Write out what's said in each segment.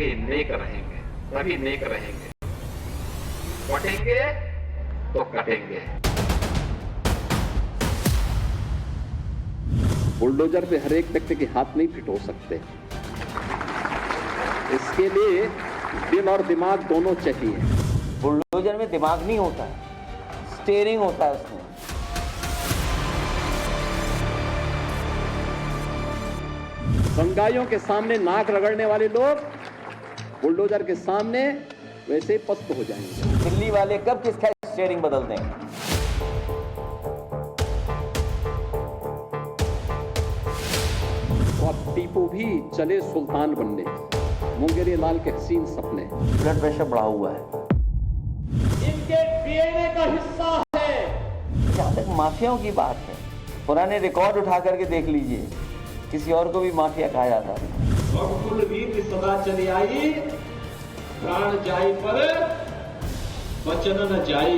रहेंगे, नेक रहेंगे, तभी नेक रहेंगे। बटेंगे तो कटेंगे। बुलडोजर पे हर एक व्यक्ति के हाथ नहीं फिट हो सकते। इसके लिए दिल और दिमाग दोनों चाहिए। बुलडोजर में दिमाग नहीं होता है, स्टीयरिंग होता है उसमें। दंगाइयों के सामने नाक रगड़ने वाले लोग बुलडोजर के सामने वैसे ही पस्त हो जाएंगे। दिल्ली वाले कब किसका स्टीयरिंग बदल देंगे? तो अब टीपू भी चले सुल्तान बनने, मुंगेरी लाल के हसीन सपने। ब्लड प्रेशर बढ़ा हुआ है। इनके डीएनए का हिस्सा है। जहां तक माफियाओं की बात है, पुराने रिकॉर्ड उठा करके देख लीजिए, किसी और को भी माफिया कहा जाता है। और कुलवीर की सदा चली आई, प्राण जाई पर वचन न जाई।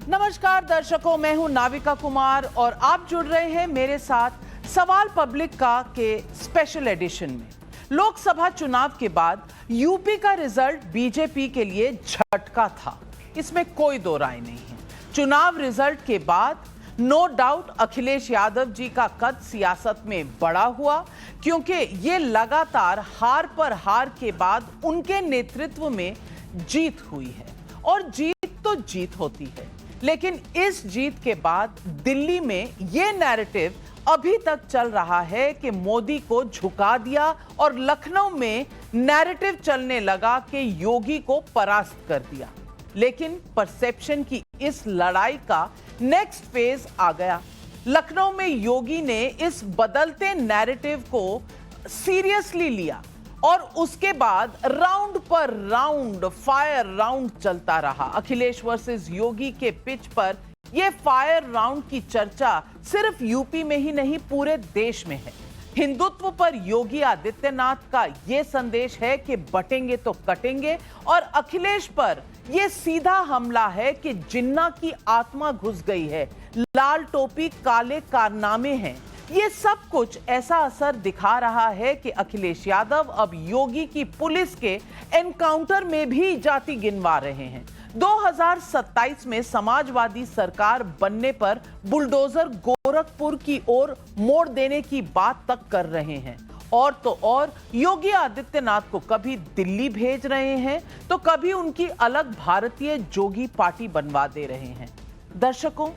नमस्कार दर्शकों, मैं हूं नाविका कुमार और आप जुड़ रहे हैं मेरे साथ सवाल पब्लिक का के स्पेशल एडिशन में। लोकसभा चुनाव के बाद यूपी का रिजल्ट बीजेपी के लिए झटका था, इसमें कोई दो राय नहीं है। चुनाव रिजल्ट के बाद नो डाउट अखिलेश यादव जी का कद सियासत में बड़ा हुआ, क्योंकि ये लगातार हार पर हार के बाद उनके नेतृत्व में जीत हुई है। और जीत तो जीत होती है, लेकिन इस जीत के बाद दिल्ली में ये नैरेटिव अभी तक चल रहा है कि मोदी को झुका दिया, और लखनऊ में नैरेटिव चलने लगा कि योगी को परास्त कर दिया। लेकिन परसेप्शन की इस लड़ाई का नेक्स्ट फेज आ गया। लखनऊ में योगी ने इस बदलते नैरेटिव को सीरियसली लिया और उसके बाद राउंड पर राउंड फायर राउंड चलता रहा। अखिलेश वर्सेस योगी के पिच पर यह फायर राउंड की चर्चा सिर्फ यूपी में ही नहीं, पूरे देश में है। हिंदुत्व पर योगी आदित्यनाथ का यह संदेश है कि बटेंगे तो कटेंगे, और अखिलेश पर यह सीधा हमला है कि जिन्ना की आत्मा घुस गई है, लाल टोपी काले कारनामे हैं। ये सब कुछ ऐसा असर दिखा रहा है कि अखिलेश यादव अब योगी की पुलिस के एनकाउंटर में भी जाति गिनवा रहे हैं। 2027 में समाजवादी सरकार बनने पर बुलडोजर गोरखपुर की ओर मोड़ देने की बात तक कर रहे हैं। और तो और योगी आदित्यनाथ को कभी दिल्ली भेज रहे हैं तो कभी उनकी अलग भारतीय जोगी पार्टी बनवा दे रहे हैं। दर्शकों,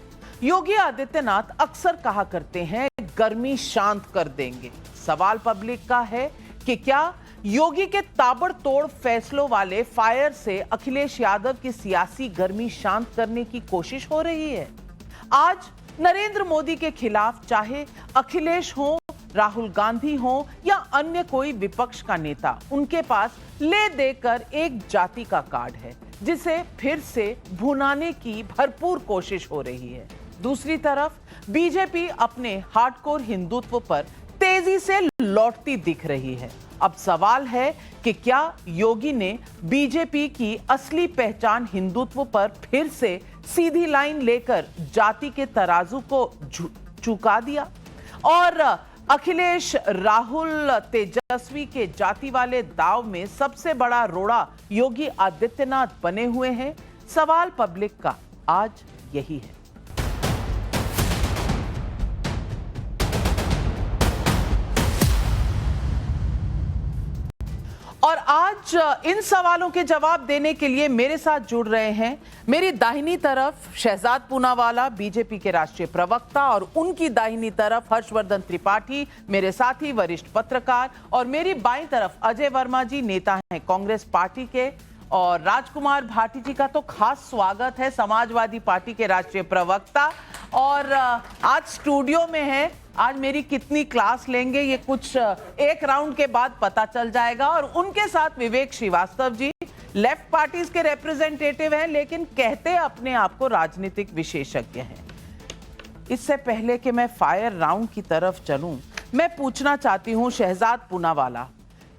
योगी आदित्यनाथ अक्सर कहा करते हैं गर्मी शांत कर देंगे। सवाल पब्लिक का है कि क्या योगी के ताबड़तोड़ फैसलों वाले फायर से अखिलेश यादव की सियासी गर्मी शांत करने की कोशिश हो रही है? आज नरेंद्र मोदी के खिलाफ चाहे अखिलेश हो, राहुल गांधी हो या अन्य कोई विपक्ष का नेता, उनके पास ले देकर एक जाति का कार्ड है जिसे फिर से भुनाने की भरपूर कोशिश हो रही है। दूसरी तरफ बीजेपी अपने हार्डकोर हिंदुत्व पर तेजी से लौटती दिख रही है। अब सवाल है कि क्या योगी ने बीजेपी की असली पहचान हिंदुत्व पर फिर से सीधी लाइन लेकर जाति के तराजू को झुका दिया, और अखिलेश, राहुल, तेजस्वी के जाति वाले दाव में सबसे बड़ा रोड़ा योगी आदित्यनाथ बने हुए हैं? सवाल पब्लिक का आज यही है। और आज इन सवालों के जवाब देने के लिए मेरे साथ जुड़ रहे हैं मेरी दाहिनी तरफ शहजाद पूनावाला, बीजेपी के राष्ट्रीय प्रवक्ता, और उनकी दाहिनी तरफ हर्षवर्धन त्रिपाठी, मेरे साथी वरिष्ठ पत्रकार, और मेरी बाईं तरफ अजय वर्मा जी, नेता हैं कांग्रेस पार्टी के, और राजकुमार भाटी जी का तो खास स्वागत है, समाजवादी पार्टी के राष्ट्रीय प्रवक्ता, और आज स्टूडियो में है। आज मेरी कितनी क्लास लेंगे ये कुछ एक राउंड के बाद पता चल जाएगा। और उनके साथ विवेक श्रीवास्तव जी, लेफ्ट पार्टीज के रिप्रेजेंटेटिव हैं लेकिन कहते अपने आप को राजनीतिक विशेषज्ञ हैं। इससे पहले कि मैं फायर राउंड की तरफ चलूं, मैं पूछना चाहती हूं शहजाद पूनावाला,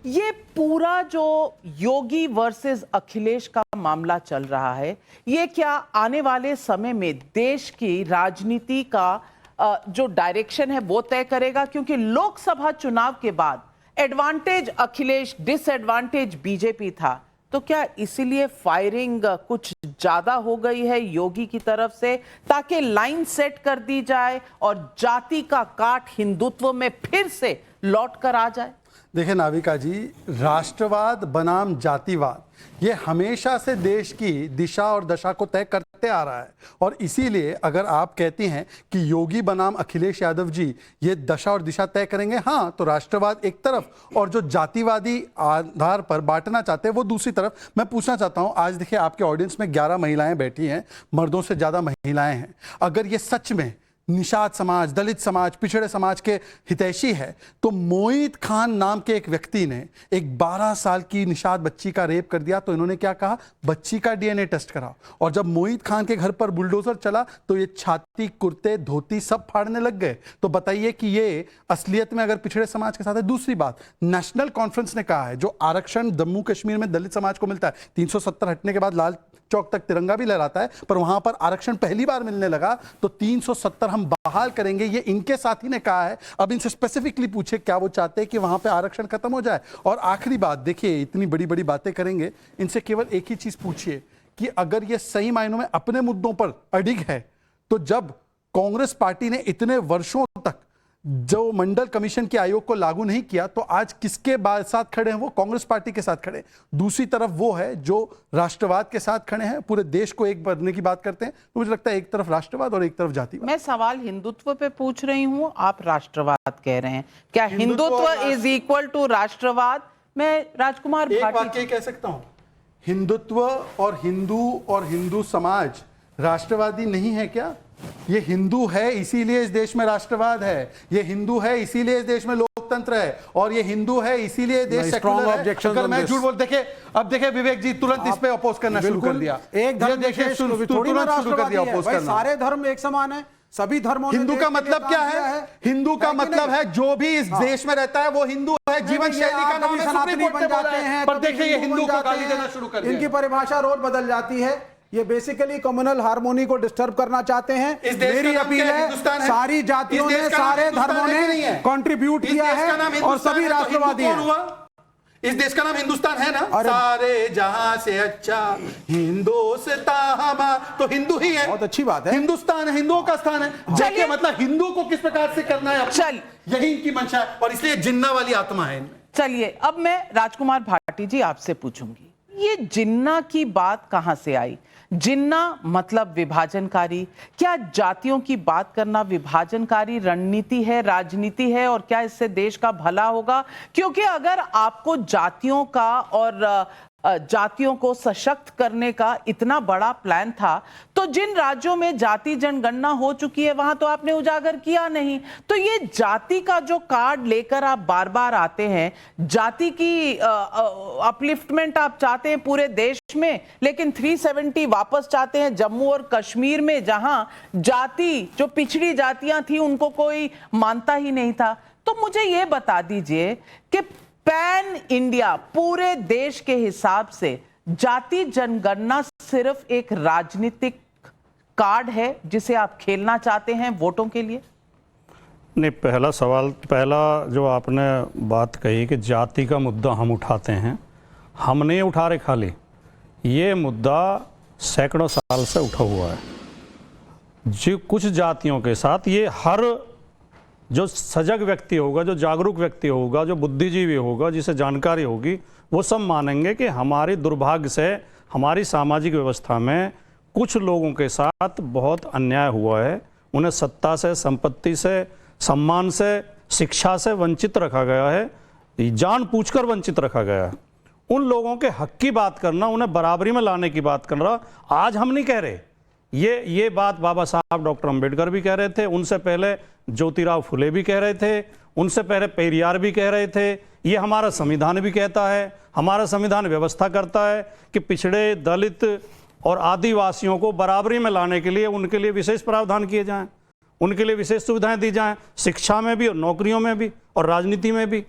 ये पूरा जो योगी वर्सेस अखिलेश का मामला चल रहा है, ये क्या आने वाले समय में देश की राजनीति का जो डायरेक्शन है वो तय करेगा, क्योंकि लोकसभा चुनाव के बाद एडवांटेज अखिलेश, डिसएडवांटेज बीजेपी था। तो क्या इसीलिए फायरिंग कुछ ज्यादा हो गई है योगी की तरफ से, ताकि लाइन सेट कर दी जाए और जाति का काट हिंदुत्व में फिर से लौट कर आ जाए? देखिए नाविका जी, राष्ट्रवाद बनाम जातिवाद ये हमेशा से देश की दिशा और दशा को तय करते आ रहा है, और इसीलिए अगर आप कहती हैं कि योगी बनाम अखिलेश यादव जी ये दशा और दिशा तय करेंगे, हाँ, तो राष्ट्रवाद एक तरफ और जो जातिवादी आधार पर बांटना चाहते हैं वो दूसरी तरफ। मैं पूछना चाहता हूं, आज देखिए आपके ऑडियंस में 11 महिलाएं बैठी हैं, मर्दों से ज्यादा महिलाएं हैं। अगर ये सच में निषाद समाज, दलित समाज, पिछड़े समाज के हितैषी है, तो मोहित खान नाम के एक व्यक्ति ने एक 12 साल की निषाद बच्ची का रेप कर दिया, तो इन्होंने क्या कहा, बच्ची का डीएनए टेस्ट कराओ। और जब मोहित खान के घर पर बुलडोजर चला तो ये छाती, कुर्ते, धोती सब फाड़ने लग गए। तो बताइए कि ये असलियत में अगर पिछड़े समाज के साथ है। दूसरी बात, नेशनल कॉन्फ्रेंस ने कहा है जो आरक्षण जम्मू कश्मीर में दलित समाज को मिलता है, 370 हटने के बाद लाल चौक तक तिरंगा भी लहराता है, पर वहां पर आरक्षण पहली बार मिलने लगा, तो 370 हम बहाल करेंगे, ये इनके साथी ने कहा है। अब इनसे स्पेसिफिकली पूछे क्या वो चाहते हैं कि वहां पे आरक्षण खत्म हो जाए। और आखिरी बात, देखिए इतनी बड़ी बड़ी बातें करेंगे, इनसे केवल एक ही चीज पूछिए कि अगर ये सही मायनों में अपने मुद्दों पर अडिग है, तो जब कांग्रेस पार्टी ने इतने वर्षों तक जो मंडल कमीशन के आयोग को लागू नहीं किया, तो आज किसके साथ खड़े हैं? वो कांग्रेस पार्टी के साथ खड़े हैं। दूसरी तरफ वो है जो राष्ट्रवाद के साथ खड़े हैं, पूरे देश को एक करने की बात करते हैं। तो मुझे लगता है एक तरफ राष्ट्रवाद और एक तरफ जातिवाद। मैं सवाल हिंदुत्व पे पूछ रही हूं, आप राष्ट्रवाद कह रहे हैं। क्या हिंदुत्व इज इक्वल टू राष्ट्रवाद? मैं राजकुमार एक भाटी वाक्य कह सकता हूं, हिंदुत्व और हिंदू समाज राष्ट्रवादी नहीं है क्या? ये हिंदू है इसीलिए इस देश में राष्ट्रवाद है, ये हिंदू है इसीलिए इस देश में लोकतंत्र है, और ये हिंदू है इसीलिए देश सेक्युलर है। अगर मैं झूठ बोल, देखिए अब देखिए विवेक जी तुरंत इस पे अपोज करना शुरू कर दिया। एक धर्म देखिए तुरंत शुरू कर दिया अपोज करना। सारे धर्म एक समान है, सभी धर्मों ने हिंदू का मतलब क्या है? हिंदू का मतलब है जो भी इस देश में रहता है वो हिंदू है। जीवन शैली का नाम है, सुप्रीम कोर्ट ने बोला है। पर देखिए ये हिंदू को गाली देना शुरू कर दिया। इनकी परिभाषा रोज बदल जाती है। ये बेसिकली कम्युनल हार्मोनी को डिस्टर्ब करना चाहते हैं। मेरी अपील है, सारी जातियों ने, सारे धर्मों ने कंट्रीब्यूट किया है और सभी राष्ट्रवादी हैं। इस देश का नाम हिंदुस्तान है ना? सारे जहां से अच्छा हिंदुस्तान, तो हिंदू ही है। बहुत अच्छी बात है। हिंदुस्तान है, हिंदुओं का स्थान है। देखिए मतलब हिंदू को किस प्रकार से करना है, चल यही इनकी मंशा है, और इसलिए जिन्ना वाली आत्मा है इनमें। चलिए अब मैं राजकुमार भाटी जी आपसे पूछूंगी, ये जिन्ना की बात कहां से आई? जिन्ना मतलब विभाजनकारी। क्या जातियों की बात करना विभाजनकारी रणनीति है, राजनीति है, और क्या इससे देश का भला होगा? क्योंकि अगर आपको जातियों का और जातियों को सशक्त करने का इतना बड़ा प्लान था, तो जिन राज्यों में जाति जनगणना हो चुकी है वहां तो आपने उजागर किया नहीं। तो ये जाति का जो कार्ड लेकर आप बार बार आते हैं, जाति की अपलिफ्टमेंट आप चाहते हैं पूरे देश में, लेकिन 370 वापस चाहते हैं जम्मू और कश्मीर में, जहां जाति जो पिछड़ी जातियां थी उनको कोई मानता ही नहीं था। तो मुझे ये बता दीजिए कि पैन इंडिया पूरे देश के हिसाब से जाति जनगणना सिर्फ एक राजनीतिक कार्ड है जिसे आप खेलना चाहते हैं वोटों के लिए? नहीं, पहला जो आपने बात कही कि जाति का मुद्दा हम उठाते हैं, हम नहीं उठा रहे खाली, ये मुद्दा सैकड़ों साल से उठा हुआ है। जो कुछ जातियों के साथ ये हर जो सजग व्यक्ति होगा, जो जागरूक व्यक्ति होगा, जो बुद्धिजीवी होगा, जिसे जानकारी होगी, वो सब मानेंगे कि हमारी दुर्भाग्य से हमारी सामाजिक व्यवस्था में कुछ लोगों के साथ बहुत अन्याय हुआ है। उन्हें सत्ता से, संपत्ति से, सम्मान से, शिक्षा से वंचित रखा गया है, जानबूझकर वंचित रखा गया है। उन लोगों के हक की बात करना, उन्हें बराबरी में लाने की बात करना आज हम नहीं कह रहे। ये बात बाबा साहब डॉक्टर अंबेडकर भी कह रहे थे, उनसे पहले ज्योतिराव फुले भी कह रहे थे, उनसे पहले पेरियार भी कह रहे थे। ये हमारा संविधान भी कहता है, हमारा संविधान व्यवस्था करता है कि पिछड़े, दलित और आदिवासियों को बराबरी में लाने के लिए उनके लिए विशेष प्रावधान किए जाएं, उनके लिए विशेष सुविधाएं दी जाएं, शिक्षा में भी और नौकरियों में भी और राजनीति में भी।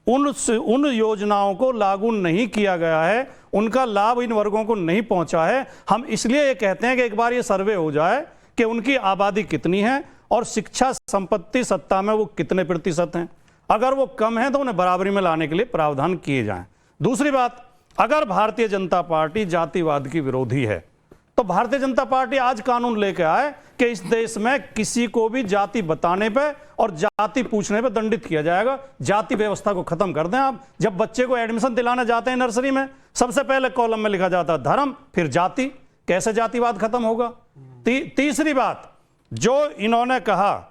उन योजनाओं को लागू नहीं किया गया है, उनका लाभ इन वर्गों को नहीं पहुंचा है। हम इसलिए ये कहते हैं कि एक बार ये सर्वे हो जाए कि उनकी आबादी कितनी है और शिक्षा संपत्ति सत्ता में वो कितने प्रतिशत हैं। अगर वो कम है तो उन्हें बराबरी में लाने के लिए प्रावधान किए जाएं। दूसरी बात, अगर भारतीय जनता पार्टी जातिवाद की विरोधी है तो भारतीय जनता पार्टी आज कानून लेके आए कि इस देश में किसी को भी जाति बताने पे और जाति पूछने पे दंडित किया जाएगा। जाति व्यवस्था को खत्म कर दें आप। जब बच्चे को एडमिशन दिलाने जाते हैं नर्सरी में, सबसे पहले कॉलम में लिखा जाता है धर्म, फिर जाति। कैसे जातिवाद खत्म होगा? तीसरी बात जो इन्होंने कहा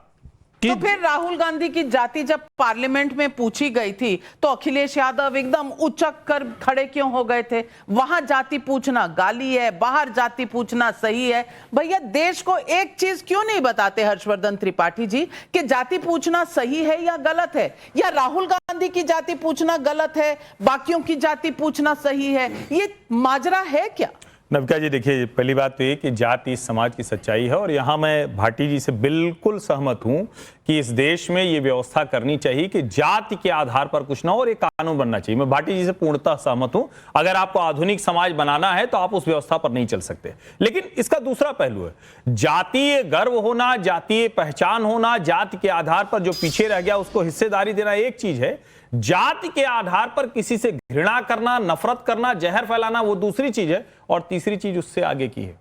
कि तो फिर राहुल गांधी की जाति जब पार्लियामेंट में पूछी गई थी तो अखिलेश यादव एकदम उचक कर खड़े क्यों हो गए थे? वहां जाति पूछना गाली है, बाहर जाति पूछना सही है। भैया देश को एक चीज क्यों नहीं बताते हर्षवर्धन त्रिपाठी जी कि जाति पूछना सही है या गलत है, या राहुल गांधी की जाति पूछना गलत है, बाकियों की जाति पूछना सही है? ये माजरा है क्या? नविका जी देखिए, पहली बात तो ये कि जाति इस समाज की सच्चाई है और यहाँ मैं भाटी जी से बिल्कुल सहमत हूँ कि इस देश में ये व्यवस्था करनी चाहिए कि जाति के आधार पर कुछ ना हो और एक कानून बनना चाहिए। मैं भाटी जी से पूर्णतः सहमत हूँ। अगर आपको आधुनिक समाज बनाना है तो आप उस व्यवस्था पर नहीं चल सकते। लेकिन इसका दूसरा पहलू है जातीय गर्व होना, जातीय पहचान होना, जाति के आधार पर जो पीछे रह गया उसको हिस्सेदारी देना एक चीज है, जाति के आधार पर किसी से घृणा करना, नफरत करना, जहर फैलाना वो दूसरी चीज है। और तीसरी चीज उससे आगे की है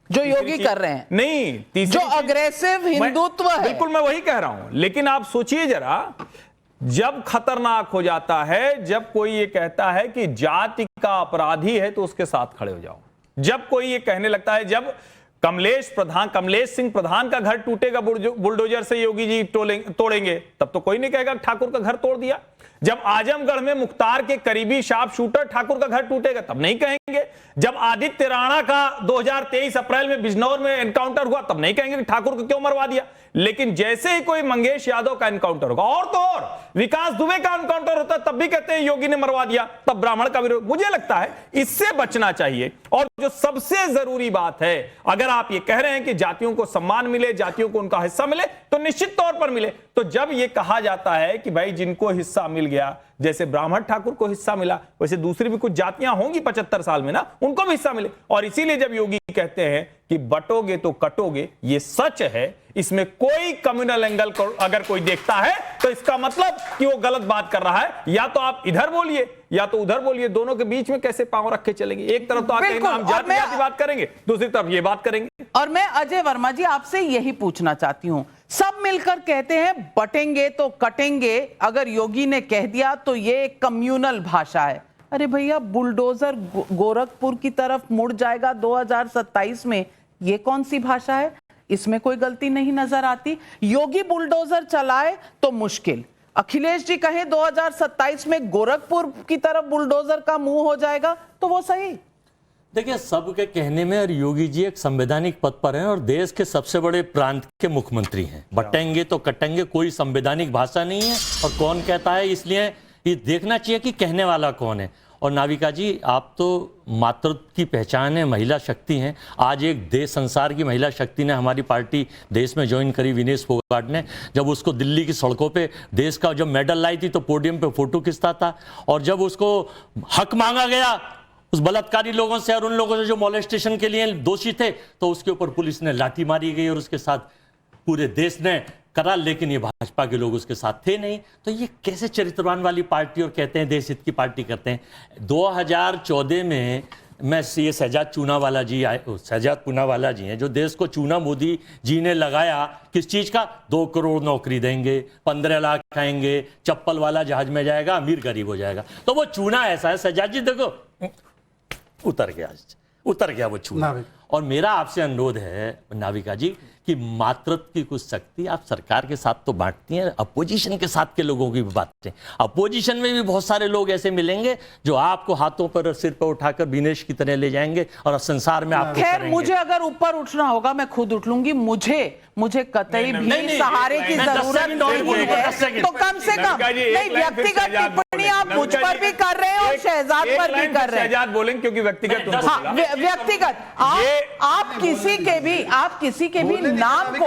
जो योगी कर रहे हैं। नहीं, जो अग्रेसिव हिंदुत्व है। बिल्कुल मैं वही कह रहा हूं। लेकिन आप सोचिए जरा, जब खतरनाक हो जाता है, जब कोई ये कहता है कि जाति का अपराधी है तो उसके साथ खड़े हो जाओ। जब कोई ये कहने लगता है, जब कमलेश सिंह प्रधान का घर टूटेगा बुलडोजर से योगी जी तोड़ेंगे, तब तो कोई नहीं कहेगा ठाकुर का घर तोड़ दिया। जब आजमगढ़ में मुख्तार के करीबी शार्प शूटर ठाकुर का घर टूटेगा तब नहीं कहेंगे। जब आदित्य राणा का 2023 अप्रैल में बिजनौर में एनकाउंटर हुआ तब नहीं कहेंगे कि ठाकुर को क्यों मरवा दिया। लेकिन जैसे ही कोई मंगेश यादव का एनकाउंटर होगा, और तो और विकास दुबे का एनकाउंटर होता है तब भी कहते हैं योगी ने मरवा दिया, तब ब्राह्मण का विरोध। मुझे लगता है इससे बचना चाहिए। और जो सबसे जरूरी बात है, अगर आप ये कह रहे हैं कि जातियों को सम्मान मिले, जातियों को उनका हिस्सा मिले, तो निश्चित तौर पर मिले। तो जब ये कहा जाता है कि भाई जिनको हिस्सा मिल गया, जैसे ब्राह्मण ठाकुर को हिस्सा मिला, वैसे दूसरी भी कुछ जातियां होंगी 75 साल में ना, उनको भी हिस्सा मिले। और इसीलिए जब योगी कहते हैं कि बटोगे तो कटोगे, ये सच है। इसमें कोई कम्युनल एंगल को अगर कोई देखता है तो इसका मतलब कि वो गलत बात कर रहा है। या तो आप इधर बोलिए या तो उधर बोलिए, दोनों के बीच में कैसे पांव रख के चलेंगे? एक तरफ तो आके हम जाति बात करेंगे, दूसरी तरफ ये बात करेंगे। और मैं अजय वर्मा जी आपसे यही पूछना चाहती हूं, सब मिलकर कहते हैं बटेंगे तो कटेंगे, अगर योगी ने कह दिया तो ये कम्युनल भाषा है। अरे भैया बुलडोजर गोरखपुर की तरफ मुड़ जाएगा 2027 में, ये कौन सी भाषा है? इसमें कोई गलती नहीं नजर आती। योगी बुलडोजर चलाए तो मुश्किल, अखिलेश जी कहें 2027 में गोरखपुर की तरफ बुलडोजर का मुंह हो जाएगा तो वो सही। देखिए, सबके कहने में और योगी जी एक संवैधानिक पद पर हैं और देश के सबसे बड़े प्रांत के मुख्यमंत्री हैं। बटेंगे तो कटेंगे कोई संवैधानिक भाषा नहीं है। और कौन कहता है, इसलिए ये देखना चाहिए कि कहने वाला कौन है। और नाविका जी, आप तो मातृत्व की पहचान है, महिला शक्ति हैं। आज एक देश संसार की महिला शक्ति ने हमारी पार्टी देश में ज्वाइन करी, विनेश फोगाट ने। जब उसको दिल्ली की सड़कों पे देश का जब मेडल लाई थी तो पोडियम पे फोटो खिंचता था। और जब उसको हक मांगा गया उस बलात्कारी लोगों से और उन लोगों से जो मोलेस्टेशन के लिए दोषी थे, तो उसके ऊपर पुलिस ने लाठी मारी गई और उसके साथ पूरे देश ने करा। लेकिन ये भाजपा के लोग उसके साथ थे नहीं। तो ये कैसे चरित्रवान वाली पार्टी और कहते हैं देश हित की पार्टी करते हैं। 2014 में मैं ये शहजाद पूनावाला जी हैं जो देश को चूना मोदी जी ने लगाया किस चीज का, 2 करोड़ नौकरी देंगे, 15 लाख खाएंगे, चप्पल वाला जहाज में जाएगा, अमीर गरीब हो जाएगा। तो वो चूना ऐसा है, शहजाद जी देखो उतर गया वो चूना। और मेरा आपसे अनुरोध है नाविका जी कि मातृत्व की कुछ शक्ति आप सरकार के साथ तो बांटती हैं, अपोजिशन के साथ के लोगों की भी बांटते हैं। अपोजिशन में भी बहुत सारे लोग ऐसे मिलेंगे जो आपको हाथों पर और सिर पर उठाकर विनेश की तरह ले जाएंगे और संसार में आपको खैर मुझे अगर ऊपर उठना होगा मैं खुद उठ लूंगी। मुझे कतई भी सहारे की जरूरत नहीं है। तो कम से कम नहीं, व्यक्तिगत टिप्पणी आप मुझ पर भी कर रहे हैं और शहजाद पर भी कर रहे हैं। शहजाद बोलेंगे क्योंकि व्यक्तिगत व्यक्तिगत आप किसी के भी नाम को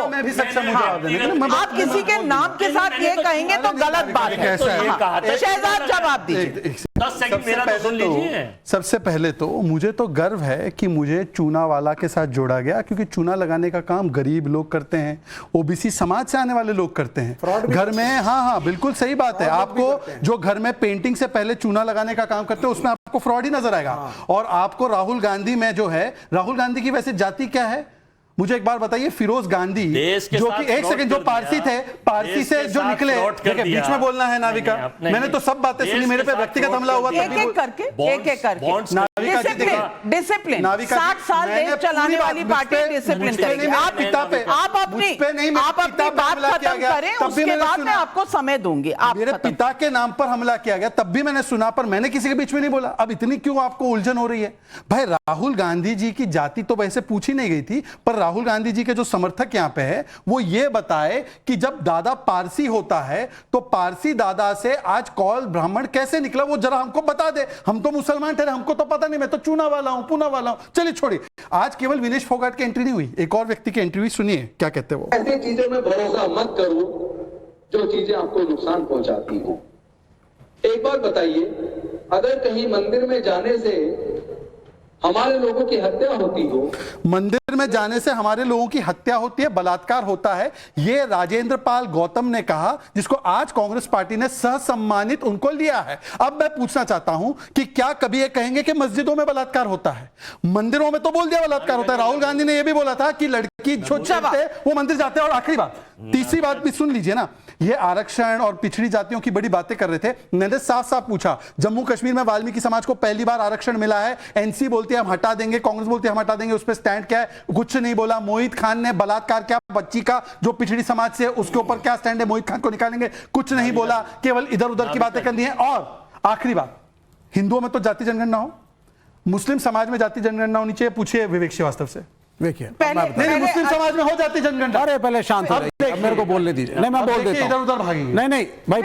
आप किसी के नाम के साथ ये कहेंगे तो गलत बात है। शहजाद जवाब दीजिए। 10 सेकंड मेरा तो सुन लीजिए। सबसे पहले तो मुझे तो गर्व है कि मुझे चूना वाला के साथ जोड़ा गया, क्योंकि चूना लगाने का काम गरीब लोग करते हैं, ओबीसी समाज से आने वाले लोग करते हैं घर में। हाँ, बिल्कुल सही बात है। आपको जो घर में पेंटिंग से पहले चूना लगाने का काम करते हैं उसमें आपको फ्रॉड ही नजर आएगा। और आपको राहुल गांधी में जो है, राहुल गांधी की वैसे जाति क्या है मुझे एक बार बताइए। फिरोज गांधी जो कि एक सेकंड जो पारसी थे, पारसी से जो निकले, देखिए बीच में बोलना है नाविका, मैंने तो सब बातें सुनी, मेरे पे व्यक्तिगत हमला हुआ था। एक करके डिसिप्लिन 60 साल देश चलाने वाली पार्टी डिसिप्लिन करेगी। आप अपनी बात खत्म करें, उसके बाद मैं आपको समय दूंगी। मेरे पिता के नाम पर हमला किया गया तब भी मैंने सुना, पर मैंने किसी के बीच में नहीं बोला। अब इतनी क्यों आपको उलझन हो रही है भाई? राहुल गांधी जी की जाति तो वैसे पूछी नहीं गई थी, पर राहुल गांधी जी के जो समर्थक यहां पे है वो ये बताए कि जब दादा पारसी होता है तो पारसी दादा से आज कौल ब्राह्मण कैसे निकला, वो जरा हमको बता दे। हम तो मुसलमान ठहरे, हमको तो पता नहीं, मैं तो चूना वाला हूं, पूना वाला हूं। चलिए छोड़िए, आज केवल विनेश फोगाट की एंट्री नहीं हुई, एक और व्यक्ति की एंट्री हुई, सुनिए क्या कहते हैं वो। ऐसी चीजों में भरोसा मत करो जो चीजें आपको नुकसान पहुंचाती हो। एक बात बताइए, अगर कहीं मंदिर में जाने से हमारे लोगों की हत्या होती हो, मंदिर में जाने से हमारे लोगों की हत्या होती है, बलात्कार होता है, ये राजेंद्र पाल गौतम ने कहा, जिसको आज कांग्रेस पार्टी ने सहसम्मानित उनको लिया है। अब मैं पूछना चाहता हूं कि क्या कभी ये कहेंगे कि मस्जिदों में बलात्कार होता है? मंदिरों में तो बोल दिया बलात्कार होता है। राहुल गांधी ने यह भी बोला था कि लड़की जो चाहते वो मंदिर जाते हैं। और आखिरी बात, तीसरी बात भी सुन लीजिए ना, ये आरक्षण और पिछड़ी जातियों की बड़ी बातें कर रहे थे। मैंने साफ साफ पूछा, जम्मू कश्मीर में वाल्मीकि समाज को पहली बार आरक्षण मिला है, एनसी बोलती है हम हटा देंगे, कांग्रेस बोलती है हम हटा देंगे, उस पर स्टैंड क्या है? कुछ नहीं बोला। मोहित खान ने बलात्कार किया बच्ची का जो पिछड़ी समाज से, उसके ऊपर क्या स्टैंड है? मोहित खान को निकालेंगे, कुछ नहीं बोला, केवल इधर उधर की बातें करनी है। और आखिरी बात, हिंदुओं में तो जाति जनगणना हो, मुस्लिम समाज में जाति जनगणना होनी चाहिए, पूछिए विवेक श्रीवास्तव से। देखिए नहीं, मुस्लिम समाज में हो जाती जनगणना। अरे पहले शांत हो जाइए, अब मेरे को बोलने दीजिए। नहीं, मैं बोल देता हूं। इधर उधर भागी नहीं भाई,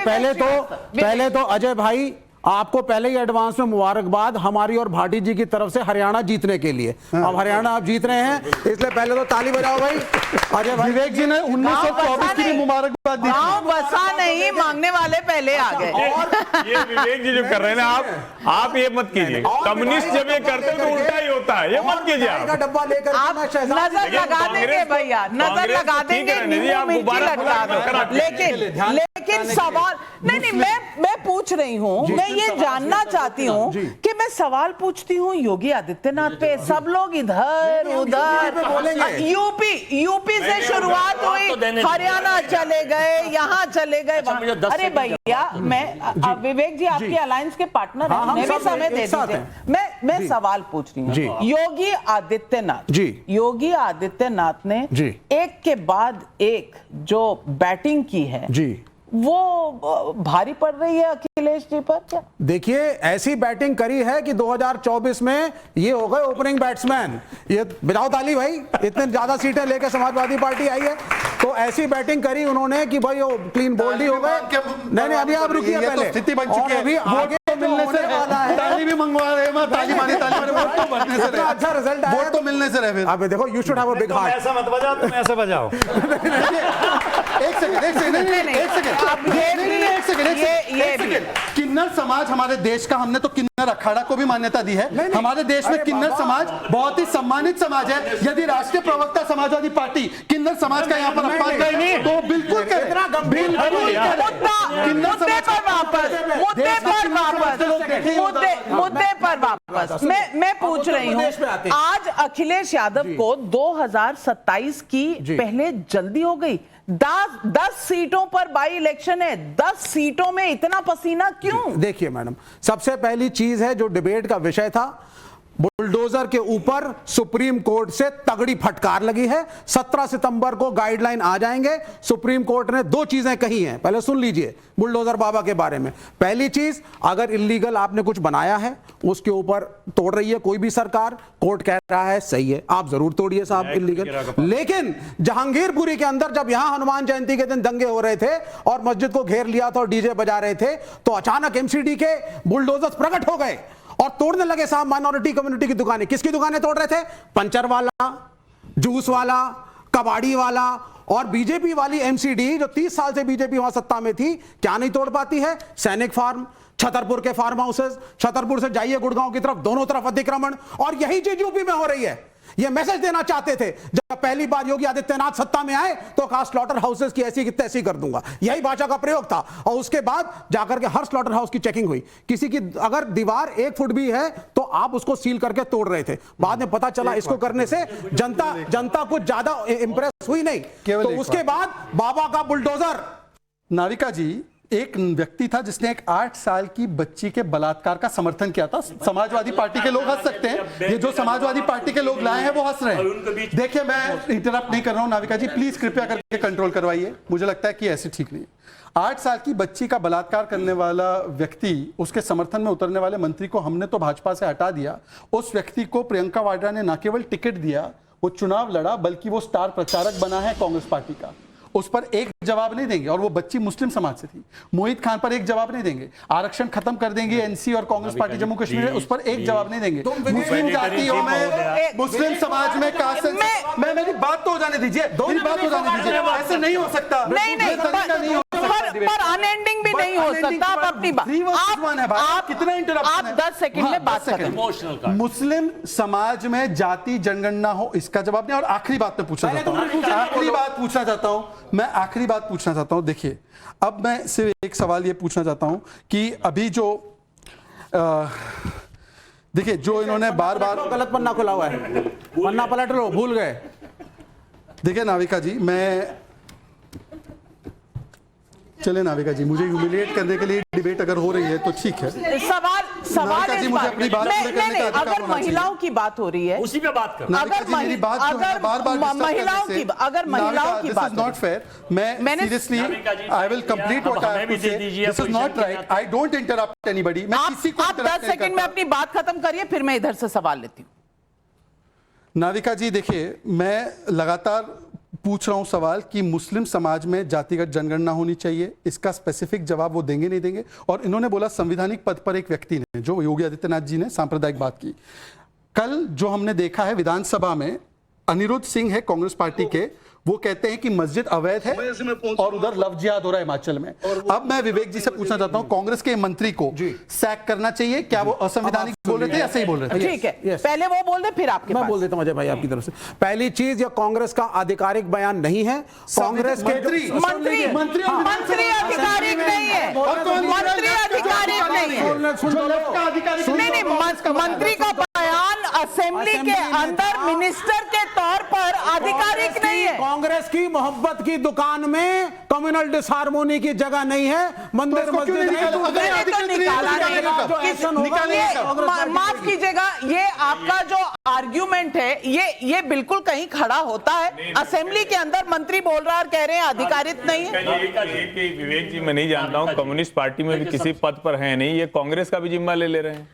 पहले तो अजय भाई आपको पहले ही एडवांस में मुबारकबाद हमारी और भाटी जी की तरफ से हरियाणा जीतने के लिए। अब हरियाणा आप जीत रहे हैं, इसलिए पहले तो ताली बजाओ भाई। अजय भाई, विवेक जी ने 1924 की मुबारकबाद दी। गाँव बसा नहीं, मांगने वाले पहले आ गए। ये विवेक जी जो कर रहे हैं ना, आप ये मत कीजिए। कम्युनिस्ट जब ये करते हैं तो उल्टा ही होता है, ये मत कीजिए आप। डब्बा लेकर आप नजर लगा देंगे भैया, नजर लगा देंगे, लेकिन सवाल नहीं, मैं पूछ रही हूँ, मैं ये जानना चाहती हूँ कि मैं सवाल पूछती हूँ योगी आदित्यनाथ पे, सब लोग इधर उधर, यूपी से शुरुआत हुई, हरियाणा चले गए, यहाँ चले गए, अरे भैया मैं विवेक जी आपके अलायंस के पार्टनर हैं, उन्हें भी समय दे दीजिए। मैं सवाल पूछ रही हूँ, योगी आदित्यनाथ ने एक के बाद एक जो बैटिंग की है वो भारी पड़ रही है अखिलेश जी पर क्या? देखिए, ऐसी बैटिंग करी है कि 2024 में ये हो गए ओपनिंग बैट्समैन। ये बजाओ ताली भाई, इतने ज्यादा सीटें लेकर समाजवादी पार्टी आई है, तो ऐसी बैटिंग करी उन्होंने कि भाई वो क्लीन बोल्ड ही हो गए। नहीं, अभी आप रुकिए, पहले स्थिति बन चुकी है, अभी आगे मिलने से ताली भी मंगवा रहे हैं, ताली मारे वोट तो बढ़ने से रहे, अच्छा रिजल्ट आया, वोट तो मिलने से रहे। अब देखो, you should have a big heart. ऐसा मत बजाओ, तुम ऐसे बजाओ। एक सेकंड, किन्नर समाज हमारे देश का, हमने तो किन्नर अखाड़ा को भी मान्यता दी है। हमारे देश में किन्नर समाज बहुत ही सम्मानित समाज है। यदि राष्ट्रीय प्रवक्ता समाजवादी पार्टी किन्नर समाज का यहाँ पर अपमान करे तो बिल्कुल करे, मुद्दे पर वापस मैं पूछ रही हूँ, आज अखिलेश यादव को 2027 की पहले जल्दी हो गई। 10 सीटों पर बाई इलेक्शन है, 10 सीटों में इतना पसीना क्यों? देखिए मैडम, सबसे पहली चीज है जो डिबेट का विषय था, बुलडोजर के ऊपर सुप्रीम कोर्ट से तगड़ी फटकार लगी है। 17 सितंबर को गाइडलाइन आ जाएंगे। सुप्रीम कोर्ट ने 2 चीजें कही हैं, पहले सुन लीजिए बुलडोजर बाबा के बारे में। पहली चीज, अगर इलीगल आपने कुछ बनाया है उसके ऊपर तोड़ रही है कोई भी सरकार, कोर्ट कह रहा है सही है, आप जरूर तोड़िए साहब इलीगल। लेकिन जहांगीरपुरी के अंदर जब यहां हनुमान जयंती के दिन दंगे हो रहे थे और मस्जिद को घेर लिया था और डीजे बजा रहे थे, तो अचानक एमसीडी के बुलडोजर्स प्रकट हो गए और तोड़ने लगे साहब माइनॉरिटी कम्युनिटी की दुकानें। किसकी दुकानें तोड़ रहे थे? पंचर वाला, जूस वाला, कबाड़ी वाला और बीजेपी वाली एमसीडी, जो 30 साल से बीजेपी वहां सत्ता में थी, क्या नहीं तोड़ पाती है? सैनिक फार्म, छतरपुर के फार्म हाउसेस, छतरपुर से जाइए गुड़गांव की तरफ, दोनों तरफ अतिक्रमण, और यही चीज यूपी में हो रही है। ये मैसेज देना चाहते थे जब पहली बार योगी आदित्यनाथ सत्ता में आए तो कहा स्लॉटर हाउसेस की ऐसी की तैसी कर दूंगा, यही भाषा का प्रयोग था। और उसके बाद जाकर के हर स्लॉटर हाउस की चेकिंग हुई, किसी की अगर दीवार 1 फुट भी है तो आप उसको सील करके तोड़ रहे थे। बाद में पता चला इसको करने से जनता कुछ ज्यादा इंप्रेस हुई नहीं, तो उसके बाद बाबा का बुलडोजर। नाविका जी, एक व्यक्ति था जिसने एक 8 साल की बच्ची के बलात्कार का समर्थन किया था। समाजवादी पार्टी के लोग हंस सकते हैं, ये जो समाजवादी पार्टी के लोग लाए हैं वो हंस रहे हैं। देखिए, मैं इंटरप्ट नहीं कर रहा हूं नाविका जी, प्लीज कृपया करके कंट्रोल करवाइए। मुझे लगता है कि ऐसे ठीक नहीं। 8 साल की बच्ची का बलात्कार करने वाला व्यक्ति, उसके समर्थन में उतरने वाले मंत्री को हमने तो भाजपा से हटा दिया। उस व्यक्ति को प्रियंका वाड्रा ने न केवल टिकट दिया, वो चुनाव लड़ा, बल्कि वो स्टार प्रचारक बना है कांग्रेस पार्टी का। उस पर एक जवाब नहीं देंगे, और वो बच्ची मुस्लिम समाज से थी। मोहित खान पर एक जवाब नहीं देंगे। आरक्षण खत्म कर देंगे एनसी और कांग्रेस पार्टी जम्मू कश्मीर, उस पर एक जवाब नहीं देंगे। मुस्लिम जातियों में, मुस्लिम समाज में कास्ट, मैं मेरी बात तो हो जाने दीजिए, मेरी बात हो जाने दीजिए। ऐसे नहीं हो सकता, नहीं पर अनएंडिंग भी नहीं हो सकता। आप अपनी बात, आप कितना इंटरप्शन है, 10 सेकंड में बात करें। मुस्लिम समाज में जाति जनगणना हो, इसका जवाब नहीं। और आखिरी बात मैं पूछना चाहता हूं, आखिरी बात पूछना चाहता हूं, मैं आखिरी बात पूछना चाहता हूं। देखिए, अब मैं सिर्फ एक सवाल ये पूछना चाहता हूं कि अभी जो देखिए, जो इन्होंने बार बार गलत पन्ना खुला हुआ है, पन्ना पलट लो, भूल गए। देखिए नाविका जी, मैं चले नाविका जी, मुझे ह्यूमिलिएट करने के लिए डिबेट अगर हो रही है तो ठीक है। सवाल जी, मुझे अपनी बात पूरी करने का अधिकार अगर होना महिलाओं की बात हो रही है, उसी पे बात कर। अगर महिलाओं की बात, नॉट फेयर। मैं seriously I will complete what I have to say. This is not right. I don't interrupt anybody. मैं किसी को आप 10 सेकंड में अपनी बात खत्म करिए, फिर मैं इधर से सवाल लेती हूँ। नाविका जी, देखिए, मैं लगातार पूछ रहा हूं सवाल कि मुस्लिम समाज में जातिगत जनगणना होनी चाहिए, इसका स्पेसिफिक जवाब वो देंगे नहीं देंगे। और इन्होंने बोला संवैधानिक पद पर एक व्यक्ति ने, जो योगी आदित्यनाथ जी ने सांप्रदायिक बात की। कल जो हमने देखा है विधानसभा में, अनिरुद्ध सिंह है कांग्रेस पार्टी के, वो कहते हैं कि मस्जिद अवैध है, और उधर लव जिहाद हो रहा है हिमाचल में। अब मैं विवेक जी से पूछना चाहता हूं, कांग्रेस के मंत्री को सैक करना चाहिए क्या? वो असंवैधानिक बोल रहे थे या सही बोल रहे थे? ठीक है, पहले वो बोल दे, फिर आपके मैं बोल देता हूं अजय भाई आपकी तरफ से। पहली चीज, ये कांग्रेस का आधिकारिक बयान नहीं है। कांग्रेस के मंत्री आधिकारिक नहीं है, मंत्री आधिकारिक नहीं है। नहीं, मंत्री का बयान असेंबली के अंदर मिनिस्टर के तौर पर आधिकारिक नहीं है। कांग्रेस की मोहब्बत की दुकान में कम्युनल डिसहार्मोनी की जगह नहीं है। मंदिर मस्जिद माफ कीजिएगा, ये आपका जो आर्ग्यूमेंट है, ये बिल्कुल कहीं खड़ा होता है। असेंबली के अंदर मंत्री बोल रहा है और कह रहे हैं अधिकारित नहीं है। विवेक जी, मैं नहीं जानता हूं, कम्युनिस्ट पार्टी में भी किसी पद पर है नहीं, ये कांग्रेस का भी जिम्मा ले रहे हैं।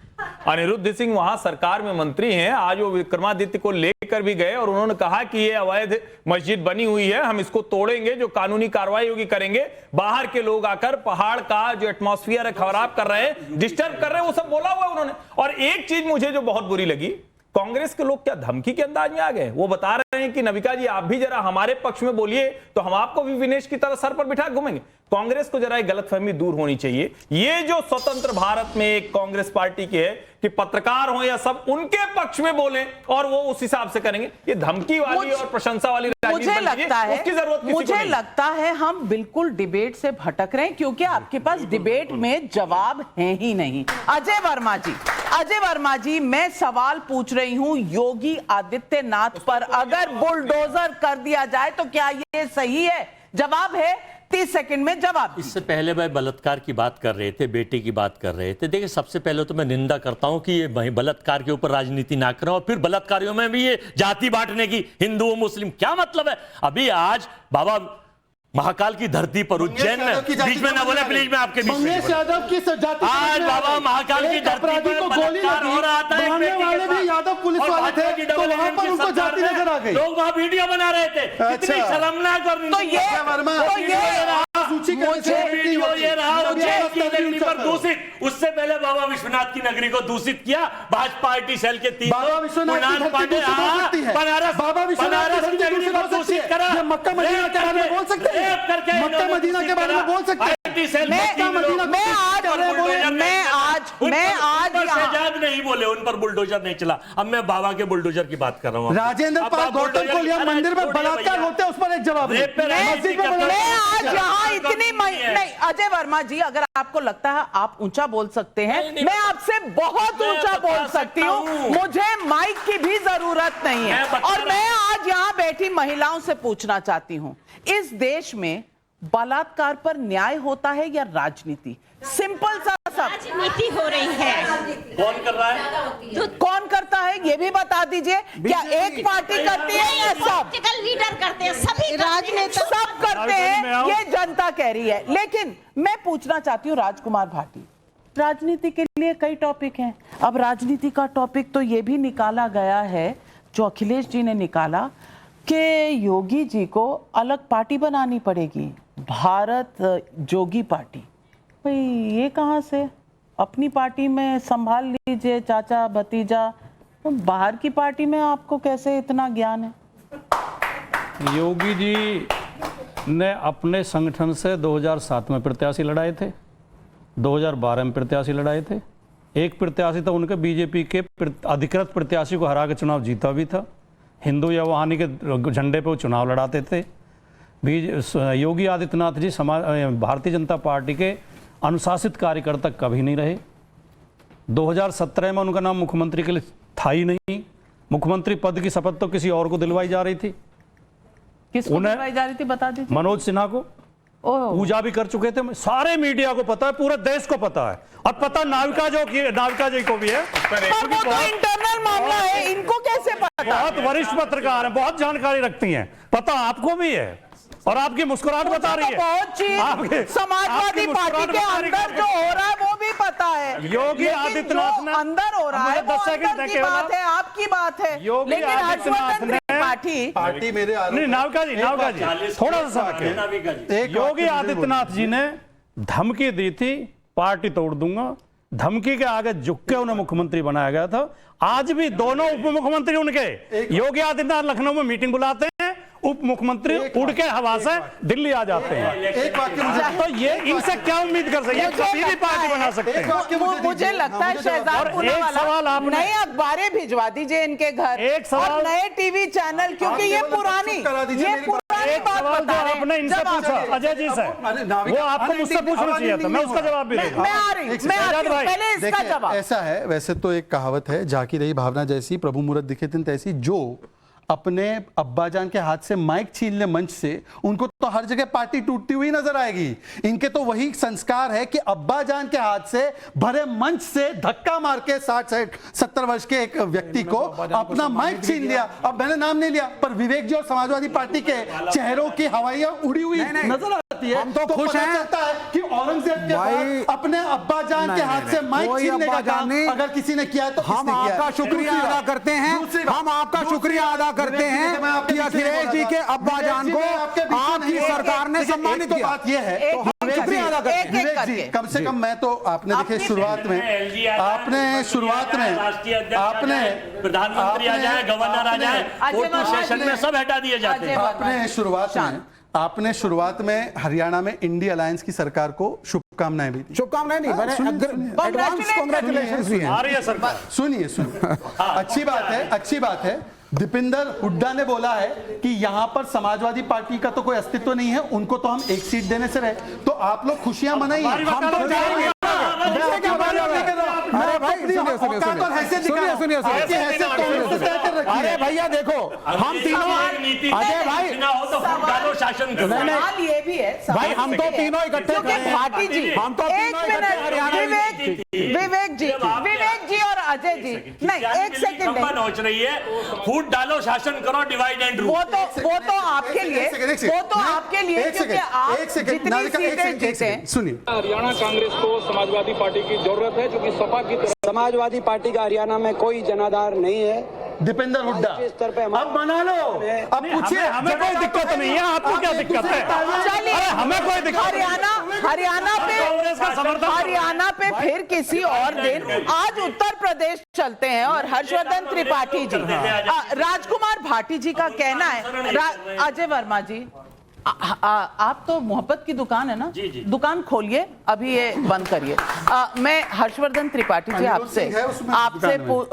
अनिरुद्ध सिंह वहां सरकार में मंत्री हैं, आज वो विक्रमादित्य को लेकर भी गए और उन्होंने कहा कि ये अवैध मस्जिद बनी हुई है, हम इसको तोड़ेंगे, जो कानूनी कार्रवाई होगी करेंगे। बाहर के लोग आकर पहाड़ का जो एटमॉस्फेयर है खराब कर रहे हैं, डिस्टर्ब कर रहे हैं, वो सब बोला हुआ उन्होंने। और एक चीज मुझे जो बहुत बुरी लगी, कांग्रेस के लोग क्या धमकी के अंदाज में आ गए। वो बता रहे हैं कि नविका जी, आप भी जरा हमारे पक्ष में बोलिए तो हम आपको भी विनेश की तरह सर पर बिठा घूमेंगे। कांग्रेस को जरा एक गलतफहमी दूर होनी चाहिए। ये जो स्वतंत्र भारत में एक कांग्रेस पार्टी की है कि पत्रकार हो या सब उनके पक्ष में बोलें और वो उस हिसाब से करेंगे, ये धमकी वाली और प्रशंसा वाली मुझे लगता है हम बिल्कुल डिबेट से भटक रहे हैं, क्योंकि आपके पास डिबेट में जवाब है ही नहीं। अजय वर्मा जी, मैं सवाल पूछ रही हूं योगी आदित्यनाथ पर अगर बुलडोजर कर दिया जाए तो क्या ये सही है? जवाब है 30 सेकंड में जवाब। इससे पहले भाई बलात्कार की बात कर रहे थे, बेटे की बात कर रहे थे। देखिए, सबसे पहले तो मैं निंदा करता हूं कि ये बलात्कार के ऊपर राजनीति ना करें, और फिर बलात्कारियों में भी ये जाति बांटने की, हिंदू मुस्लिम, क्या मतलब है? अभी आज बाबा महाकाल की धरती पर उज्जैन में, बीच में ना बोले प्लीज, मैं आपके बीच में। यादव की जाति आज बाबा महाकाल की धरती पर बलात्कार हो रहा था, यादव पुलिस वाले थे, तो वहां पर उनको जाति नजर आ गई। लोग वहां वीडियो बना रहे थे, कितनी शर्मनाक। और तो ये नगरी पर दूषित, उससे पहले बाबा विश्वनाथ की नगरी को दूषित किया भाजपा पार्टी सेल के 3 बनारस की नगरी को दूषित करा। मक्का मदीना के बारे में बोल सकते हैं? मक्का मदीना के बारे में बोल सकते हैं? मैं ही बोले उन पर बुलडोजर नहीं चला। अब मैं बाबा के बुलडोजर की बात कर रहा हूँ। राजेंद्र पाल गौतम को लिया मंदिर में बलात्कार होते हैं, उस पर एक जवाब मैं आज यहाँ इतनी नहीं, अजय वर्मा जी, अगर आपको लगता है आप ऊंचा बोल सकते हैं, मैं आपसे बहुत ऊंचा बोल सकती हूँ, मुझे माइक की भी जरूरत नहीं है। और मैं आज यहाँ बैठी महिलाओं से पूछना चाहती हूँ, इस देश में बलात्कार पर न्याय होता है या राजनीति? सिंपल सा सब राजनीति हो रही है। कौन कर रहा है? कौन करता है ये भी बता दीजिए। क्या एक पार्टी करती है या सब? लीडर करते हैं, सभी राजनेता सब करते हैं, ये जनता कह रही है। लेकिन मैं पूछना चाहती हूँ राजकुमार भाटी, राजनीति के लिए कई टॉपिक हैं। अब राजनीति का टॉपिक तो ये भी निकाला गया है, जो अखिलेश जी ने निकाला, कि योगी जी को अलग पार्टी बनानी पड़ेगी, भारत जोगी पार्टी। भाई ये कहाँ से? अपनी पार्टी में संभाल लीजिए चाचा भतीजा, तो बाहर की पार्टी में आपको कैसे इतना ज्ञान है? योगी जी ने अपने संगठन से 2007 में प्रत्याशी लड़ाए थे, 2012 में प्रत्याशी लड़ाए थे। एक प्रत्याशी तो उनके बीजेपी के अधिकृत प्रत्याशी को हरा के चुनाव जीता भी था। हिंदू या वहानी के झंडे पे वो चुनाव लड़ाते थे। योगी आदित्यनाथ जी भारतीय जनता पार्टी के अनुशासित कार्यकर्ता कभी नहीं रहे। 2017 में उनका नाम मुख्यमंत्री के लिए था ही नहीं। मुख्यमंत्री पद की शपथ तो किसी और को दिलवाई जा रही थी। किसको दिलवाई जा रही थी बता दीजिए। मनोज सिन्हा को। पूजा भी कर चुके थे, सारे मीडिया को पता है, पूरे देश को पता है। और पता नाविका जी को भी है। पर वो तो इंटरनल मामला है, इनको कैसे पता? बहुत वरिष्ठ पत्रकार हैं, बहुत जानकारी रखती हैं, पता आपको भी है। और आपकी मुस्कुराहट बता रही है, बहुत चीज समाजवादी पार्टी के अंदर जो हो रहा है वो भी पता है। योगी आदित्यनाथ ने अंदर हो रहा है, वो अंदर की बात है, आपकी बात है। लेकिन हर्षवर्धन पार्टी मेरे नाविका जी थोड़ा सा समय, योगी आदित्यनाथ जी ने धमकी दी थी पार्टी तोड़ दूंगा, धमकी के आगे झुक के उन्हें मुख्यमंत्री बनाया गया था। आज भी दोनों उप मुख्यमंत्री उनके, योगी आदित्यनाथ लखनऊ में मीटिंग बुलाते हैं, उप मुख्यमंत्री उड़ के हवा से दिल्ली आ जाते हैं। एक वाक्य तो ये इनसे क्या उम्मीद कर सकते हैं? कभी भी पार्टी बना सकते हैं। मुझे लगता है शहजाद वाला नए अखबारें भिजवा दीजिए इनके घर, एक सवाल, और नए टीवी चैनल, क्योंकि ये पुरानी बात बता रहे हैं। आपने इनसे पूछा अजय जी से, वो आपको मुझसे पूछना चाहिए था, मैं उसका जवाब भी दूंगा। मैं आ रही पहले इसका जवाब। ऐसा है, वैसे तो एक कहावत है, झाकी रही भावना जैसी प्रभु मूरत दिखे तिन तैसी। जो अपने अब्बाजान के हाथ से माइक छीन ले मंच से, उनको तो हर जगह पार्टी टूटती हुई नजर आएगी। इनके तो वही संस्कार है कि अब्बाजान के हाथ से भरे मंच से धक्का मार के 60-70 वर्ष के एक व्यक्ति को अपना माइक छीन लिया। अब मैंने नाम नहीं लिया, पर विवेक जी और समाजवादी पार्टी के चेहरों की हवाइयां उड़ी हुई नजर आती है। हम तो खुश पता हैं चलता है कि औरंगजेब के बाद अपने अब्बाजान के हाथ से माइक छीनने का काम अगर किसी ने किया है तो हम आपका शुक्रिया अदा करते हैं। हम आपका शुक्रिया अदा करते हैं कि अखिलेश जी के अब्बाजान को आपकी सरकार ने सम्मानित किया। बात यह है, शुक्रिया अदा करते हैं विवेक जी। कम से कम मैं तो, आपने देखिए शुरुआत में आपने प्रधानमंत्री आ जाए, गवर्नर आ जाए, फोटो सेशन में सब हटा दिए जाते हैं। आपने शुरुआत में हरियाणा में इंडिया अलायंस की सरकार को शुभकामनाएं भी दी। शुभकामनाएं नहीं, एडवांस कांग्रेचुलेशंस भी हैं। सुनिए अच्छी बात है। दीपिंदर हुड्डा ने बोला है कि यहां पर समाजवादी पार्टी का तो कोई अस्तित्व नहीं है, उनको तो हम एक सीट देने से रहे। तो आप लोग खुशियां मनाइए, हम तो जाएंगे। अरे भैया देखो, हम तीनों, अजय भाई शासन सवाल ये भी है भाई, हम तो तीनों इकट्ठे भाटी जी, हम तो विवेक जी और अजय जी, नहीं एक सेकंड पहुंच रही है। फूट डालो, शासन करो, डिवाइड एंड रूल। वो तो आपके लिए, क्योंकि आप जितनी सीटें जीते। सुनिए, हरियाणा कांग्रेस को समाजवादी पार्टी की जरूरत है, जो कि सपा की तरह। समाजवादी पार्टी का हरियाणा में कोई जनाधार नहीं है। दीपेंद्र हुड्डा स्तर पे अब बना लो, अब पूछिए, हमें कोई दिक्कत नहीं है, आपको क्या दिक्कत है? हमें कोई दिक्कत, हरियाणा पे फिर किसी और दिन। आज उत्तर प्रदेश चलते हैं और हर्षवर्धन त्रिपाठी जी, राजकुमार भाटी जी का कहना है, अजय वर्मा जी आप तो मोहब्बत की दुकान है ना, जी। दुकान खोलिए, अभी ये बंद करिए। मैं हर्षवर्धन त्रिपाठी जी आपसे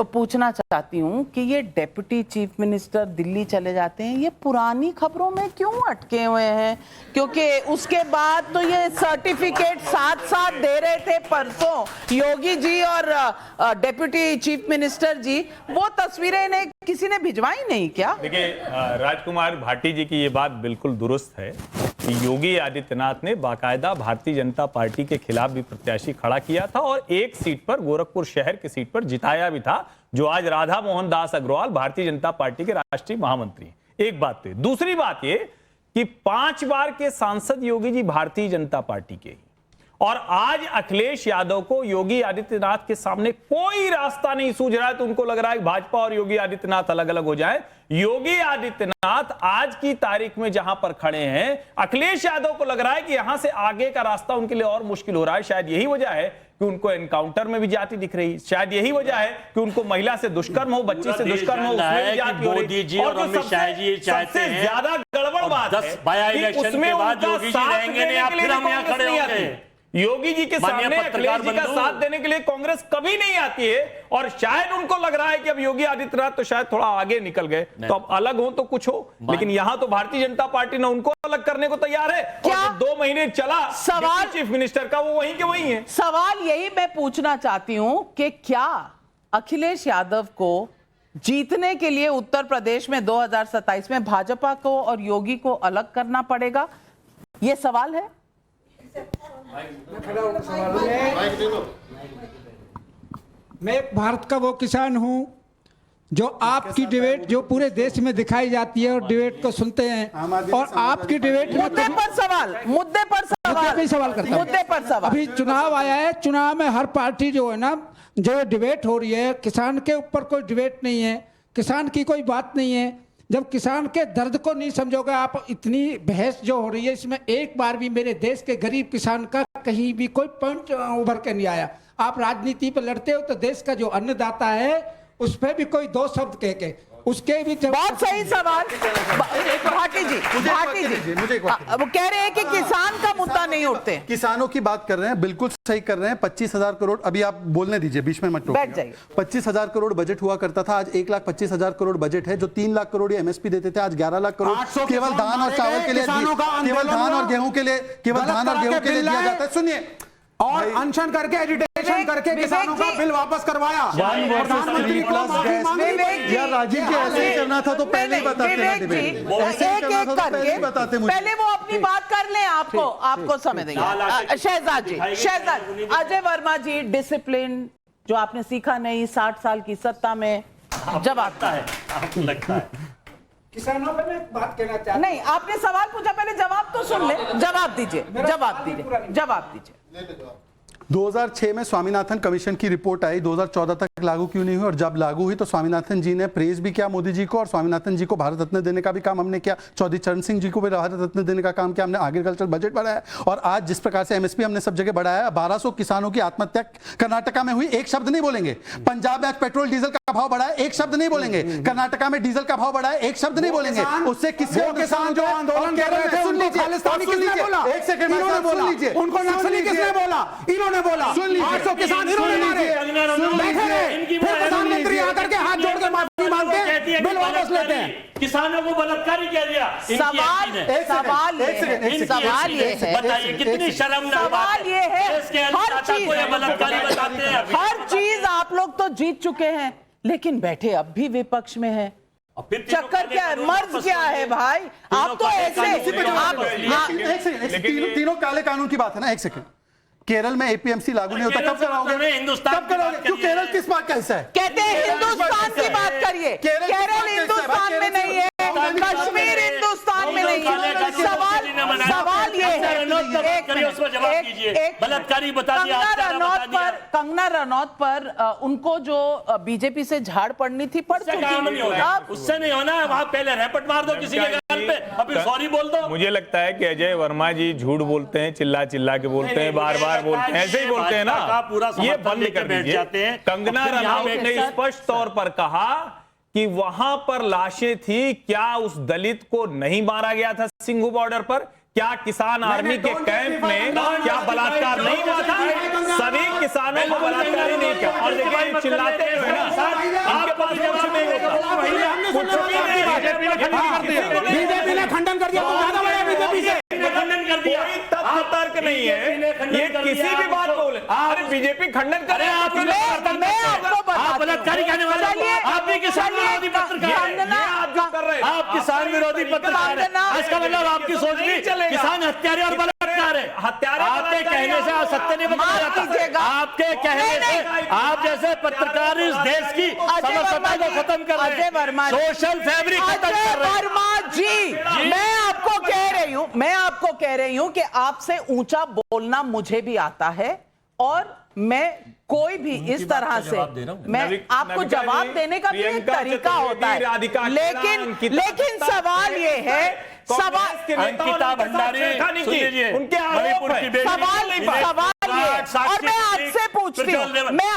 पूछना चाहती हूँ कि ये डेप्यूटी चीफ मिनिस्टर दिल्ली चले जाते हैं, ये पुरानी खबरों में क्यों अटके हुए हैं? क्योंकि उसके बाद तो ये सर्टिफिकेट साथ साथ दे रहे थे परसों योगी जी और डेप्यूटी चीफ मिनिस्टर जी, वो तस्वीरें इन्हें किसी ने भिजवाई नहीं क्या? देखिए राजकुमार भाटी जी की ये बात बिल्कुल दुरुस्त है कि योगी आदित्यनाथ ने बाकायदा भारतीय जनता पार्टी के खिलाफ भी प्रत्याशी खड़ा किया था और एक सीट पर, गोरखपुर शहर की सीट पर जिताया भी था, जो आज राधा मोहन दास अग्रवाल भारतीय जनता पार्टी के राष्ट्रीय महामंत्री। एक बात तो। दूसरी बात ये कि 5 बार के सांसद योगी जी भारतीय जनता पार्टी के, और आज अखिलेश यादव को योगी आदित्यनाथ के सामने कोई रास्ता नहीं सूझ रहा है, तो उनको लग रहा है कि भाजपा और योगी आदित्यनाथ अलग अलग हो जाएं। योगी आदित्यनाथ आज की तारीख में जहां पर खड़े हैं, अखिलेश यादव को लग रहा है कि यहां से आगे का रास्ता उनके लिए और मुश्किल हो रहा है। शायद यही वजह है कि उनको एनकाउंटर में भी जाति दिख रही, शायद यही वजह है कि उनको महिला से दुष्कर्म हो, बच्ची से दुष्कर्म हो, उसमें भी जाति हो रही। और सबसे ज्यादा गड़बड़ बात है कि उसमें उनका साथ देने के लिए कांग्रेस नहीं आती। योगी जी के सामने अखिलेश जी का साथ देने के लिए कांग्रेस कभी नहीं आती है, और शायद उनको लग रहा है कि अब योगी आदित्यनाथ तो शायद थोड़ा आगे निकल गए, तो अब अलग हो तो कुछ हो, लेकिन यहां तो भारतीय जनता पार्टी ने उनको अलग करने को तैयार है। क्या 2 महीने चला सवाल चीफ मिनिस्टर का, वो वहीं के वहीं है। सवाल यही मैं पूछना चाहती हूं कि क्या अखिलेश यादव को जीतने के लिए उत्तर प्रदेश में 2027 में भाजपा को और योगी को अलग करना पड़ेगा? यह सवाल है। मैं एक भारत का वो किसान हूं जो आपकी डिबेट जो पूरे देश में दिखाई जाती है और डिबेट को सुनते हैं, और आपकी डिबेट में मुद्दे पर सवाल करता हूं। मुद्दे पर सवाल। अभी चुनाव आया है, चुनाव में हर पार्टी जो है ना, जो डिबेट हो रही है, किसान के ऊपर कोई डिबेट नहीं है, किसान की कोई बात नहीं है। जब किसान के दर्द को नहीं समझोगे आप, इतनी बहस जो हो रही है इसमें एक बार भी मेरे देश के गरीब किसान का कहीं भी कोई पॉइंट उभर के नहीं आया। आप राजनीति पर लड़ते हो तो देश का जो अन्नदाता है उस पर भी कोई 2 शब्द कह के उसके भी बहुत सही सवाल। भाटी जी मुझे वो कह रहे हैं कि किसान का मुद्दा नहीं उठते। किसानों की बात कर रहे हैं, बिल्कुल सही कर रहे हैं। 25,000 करोड़, अभी आप बोलने दीजिए, बीच में मत टोकिए। 25,000 करोड़ बजट हुआ करता था, आज 1,25,000 करोड़ बजट है। जो 3 लाख करोड़ एमएसपी देते थे, आज 11 लाख करोड़ केवल धान और चावल के लिए, केवल धान और गेहूं के लिए दिया जाता है। सुनिए, और अनशन करके एजिटेशन करके किसानों का बिल वापस करवाया। प्रधानमंत्री को यार राजीव जी ऐसे करना था तो पहले ही बताते मुझे। पहले वो अपनी बात कर लें, आपको समय देंगे। शहजाद जी, अजय वर्मा जी, डिसिप्लिन जो आपने सीखा नहीं 60 साल की सत्ता में, जब आता है आपको लगता है किसानों पे मैं बात कहना चाहता हूं। नहीं, आपने सवाल पूछा, पहले जवाब तो सुन ले। जवाब दीजिए। 2006 में स्वामीनाथन कमीशन की रिपोर्ट आई, 2014 तक लागू क्यों नहीं हुई, और जब लागू हुई तो स्वामीनाथन जी ने प्रेज भी किया मोदी जी को, और स्वामीनाथन जी को भारत रत्न देने का भी काम हमने किया, चौधरी चरण सिंह जी को भी भारत रत्न देने का काम किया हमने, एग्रीकल्चर बजट बढ़ाया, और आज जिस प्रकार से एमएसपी हमने सब जगह बढ़ाया। 1200 किसानों की आत्महत्या कर्नाटका में हुई, एक शब्द नहीं बोलेंगे। पंजाब में आज पेट्रोल डीजल का भाव बढ़ा है, एक शब्द नहीं बोलेंगे। कर्नाटका में डीजल का भाव बढ़ा है, एक शब्द नहीं बोलेंगे। उससे किसी किसान जो आंदोलन कर रहे थे उनको खालिस्तानी किसने बोला? एक सेकंड, इन्होंने बोला। उनको नक्सली किसने बोला? इन्होंने बोला। 800 किसान इन्होंने मारे, बैठे रहे, फिर प्रधानमंत्री आकर के हाथ जोड़ के माफी मांगते, बिल वापस लेते हैं। किसानों को बलात्कारी कह दिया। सवाल ये है, बताइए कितनी शर्मनाक सवाल ये है, हर चीज आप लोग तो जीत चुके हैं, लेकिन बैठे अब भी विपक्ष में है। चक्कर क्या है, मर्ज क्या है भाई? आप तो ऐसे तीनों काले कानून की बात है ना। एक सेकंड, केरल में एपीएमसी लागू नहीं होता, कब कराओगे? कब कराओगे? क्यों केरल किस बात का हिस्सा है? कहते हैं हिंदुस्तान की बात करिए। केरल हिंदुस्तान में नहीं है, कश्मीर हिंदुस्तान में नहीं है। सवाल ये है, बलात्कारी बता दिया। कंगना रनौत पर उनको जो बीजेपी से झाड़ पड़नी थी, पड़ चुकी है। उससे नहीं होना, वहां पहले रैपट मार दो किसी के कान पे, अभी सॉरी बोल दो। मुझे लगता है कि अजय वर्मा जी झूठ बोलते हैं, चिल्ला चिल्ला के बोलते हैं, बार बार बोलते हैं, ऐसे ही बोलते हैं ना। ये बंद कर दीजिए। कंगना रनौत ने स्पष्ट तौर पर कहा कि वहां पर लाशें थी, क्या उस दलित को नहीं मारा गया था सिंघू बॉर्डर पर? क्या किसान आर्मी के कैंप में क्या बलात्कार नहीं हुआ था? सभी किसानों को बलात्कार ही नहीं किया। और देखिए चिल्लाते हैं ना, आपके पास कुछ नहीं होता। बीजेपी ने खंडन कर दिया, तुम ज्यादा बड़े बीजेपी से खंडन कर दिया। कोई तथ्य तर्क नहीं है, ये किसी भी बात बोले। अरे बीजेपी खंडन करे, आप बलात्कारी कहने वाले, आप भी किसान विरोधी पत्रकार, आप किसान विरोधी पत्रकार हैं। इसका मतलब आपकी सोच भी किसान हत्यारे और बलात्कार है। हत्यारे आपके कहने से सत्य नहीं बदल जाता। आपके कहने से आप जैसे पत्रकार इस देश की समस्या को खत्म कर रहे हैं, सोशल फैब्रिक खत्म कर रहे हैं। वर्मा जी, मैं आपको कह रही हूं कि आपसे ऊंचा बोलना मुझे भी आता है, और मैं कोई भी इस तरह से मैं आपको जवाब देने का भी एक तरीका होता है, लेकिन सवाल ये है, अंकिता भंडारी उनके आरोप है, सवाल ये, और मैं आपसे पूछती हूँ, मैं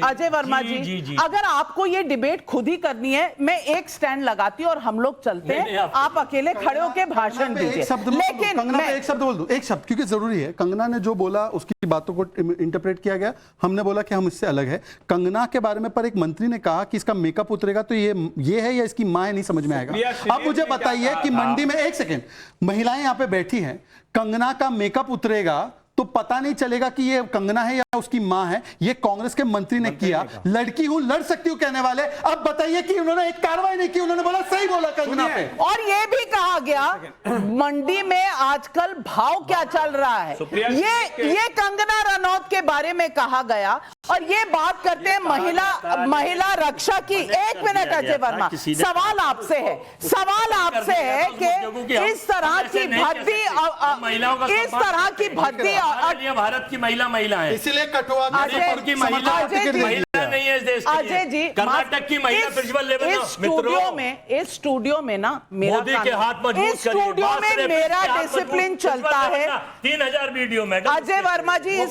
अजय वर्मा जी, अगर आपको ये डिबेट खुद ही करनी है, मैं एक स्टैंड लगाती हूँ और हम लोग चलते हैं, आप अकेले खड़े होकर भाषण दीजिए। लेकिन मैं एक शब्द बोल दूं, एक शब्द, क्योंकि जरूरी है। कंगना ने जो बोला उसकी बातों को इंटरप्रेट किया गया, हमने बोला कि हम इससे अलग है। कंगना के बारे में पर एक मंत्री ने कहा कि इसका मेकअप उतरेगा तो ये है या इसकी मां है, नहीं समझ में आएगा। अब मुझे बताइए कि मंडी में, एक सेकेंड, महिलाएं यहां पे बैठी हैं, कंगना का मेकअप उतरेगा तो पता नहीं चलेगा कि ये कंगना है या उसकी मां है। ये कांग्रेस के मंत्री ने किया, लड़की हूं लड़ सकती हूं कहने वाले। अब बताइए कि उन्होंने एक कार्रवाई नहीं की, उन्होंने बोला सही बोला कंगना पे। और ये भी कहा गया मंडी में आजकल भाव क्या चल रहा है, ये कंगना रनौत के बारे में कहा गया। और ये बात करते हैं महिला रक्षा की। एक मिनट अजय वर्मा, सवाल आपसे है कि इस तरह की भद्दी, इस तरह की भद्दी भारत की महिला है, इसीलिए कठुआ की महिला नहीं है इस देश की। अजय जी, कर्नाटक की महिला प्रिंसिपल लेवल इस स्टूडियो में ना मोदी के हाथ मजबूत करिए। स्टूडियो में मेरा डिसिप्लिन चलता है। 3000 वीडियो में अजय वर्मा जी, इस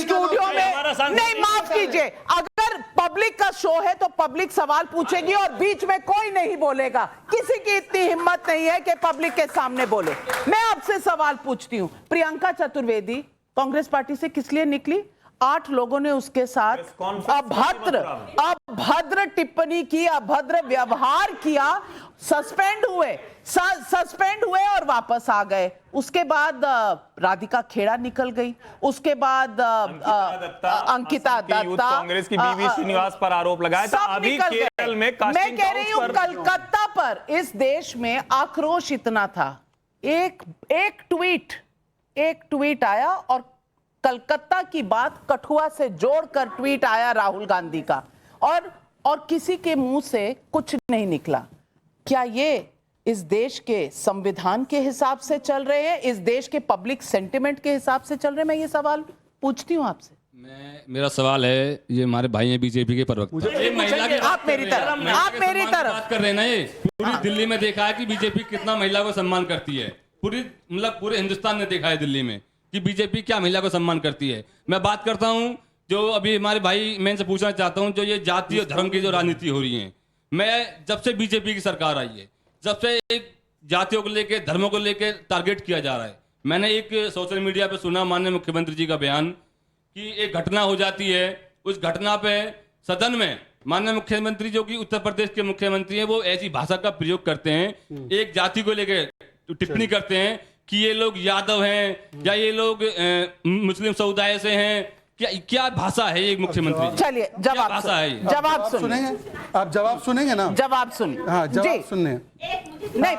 स्टूडियो में नहीं, माफ कीजिए, अगर पब्लिक का शो है तो पब्लिक सवाल पूछेगी और बीच में कोई नहीं बोलेगा। किसी की इतनी हिम्मत नहीं है कि पब्लिक के सामने बोले। मैं आपसे सवाल पूछती हूं, प्रियंका चतुर्वेदी कांग्रेस पार्टी से किस लिए निकली? 8 लोगों ने उसके साथ अभद्र टिप्पणी की, अभद्र व्यवहार किया, सस्पेंड हुए और वापस आ गए। उसके बाद राधिका खेड़ा निकल गई, उसके बाद अंकिता दत्ता, कांग्रेस की बीवी श्रीनिवास पर आरोप लगाया था। अभी केरल में मैं कह रही हूं कलकत्ता पर इस देश में आक्रोश इतना था, एक ट्वीट आया और कलकत्ता की बात कठुआ से जोड़कर ट्वीट आया राहुल गांधी का, और किसी के मुंह से कुछ नहीं निकला। क्या ये इस देश के संविधान के हिसाब से चल रहे हैं, इस देश के पब्लिक सेंटिमेंट के हिसाब से चल रहे हैं? मैं ये सवाल पूछती हूं आपसे। मेरा सवाल है, ये हमारे भाई हैं बीजेपी के प्रवक्ता, आप मेरी तरफ बात कर रहे हैं ना। ये पूरी दिल्ली में देखा है कि बीजेपी कितना महिला को सम्मान करती है। पूरे हिंदुस्तान ने देखा है दिल्ली में कि बीजेपी क्या महिला को सम्मान करती है। मैं बात करता हूं, जो अभी हमारे भाई, मैं इनसे पूछना चाहता हूं, जो ये जाति और धर्म की जो राजनीति हो रही है, मैं जब से बीजेपी की सरकार आई है, जब से एक जातियों को लेकर, धर्मों को लेकर टारगेट किया जा रहा है। मैंने एक सोशल मीडिया पे सुना माननीय मुख्यमंत्री जी का बयान कि एक घटना हो जाती है, उस घटना पे सदन में माननीय मुख्यमंत्री, जो कि उत्तर प्रदेश के मुख्यमंत्री हैं, वो ऐसी भाषा का प्रयोग करते हैं, एक जाति को लेकर टिप्पणी करते हैं कि ये लोग यादव हैं या ये लोग मुस्लिम समुदाय से हैं। क्या भाषा है ये मुख्यमंत्री? चलिए जवाब सुनेंगे, आप जवाब सुनेंगे ना? जवाब सुनिए। हाँ, जवाब सुनने नहीं,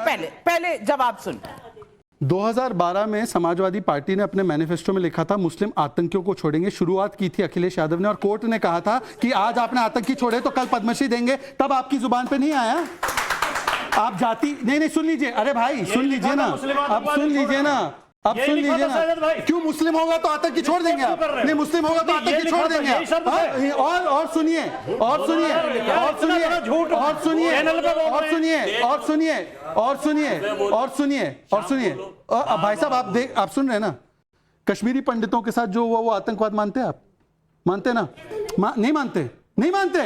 पहले जवाब सुन। 2012 में समाजवादी पार्टी ने अपने मैनिफेस्टो में लिखा था मुस्लिम आतंकियों को छोड़ेंगे। शुरुआत की थी अखिलेश यादव ने, और कोर्ट ने कहा था कि आज आपने आतंकी छोड़े तो कल पद्मश्री देंगे। तब आपकी जुबान पे नहीं आया। आप जाति नहीं, सुन लीजिए, अरे भाई सुन लीजिए ना, अब सुन लीजिए ना, अब सुन लीजिए ना। क्यों मुस्लिम होगा तो आतंकी छोड़ देंगे आप? नहीं, मुस्लिम होगा तो आतंकी छोड़ देंगे आप। और सुनिए, और सुनिए, और सुनिए, और सुनिए, और सुनिए, और सुनिए, और सुनिए, और सुनिए, और सुनिए। भाई साहब, आप सुन रहे हैं ना? कश्मीरी पंडितों के साथ जो हुआ वो आतंकवाद मानते हैं आप? मानते ना? नहीं मानते? नहीं मानते?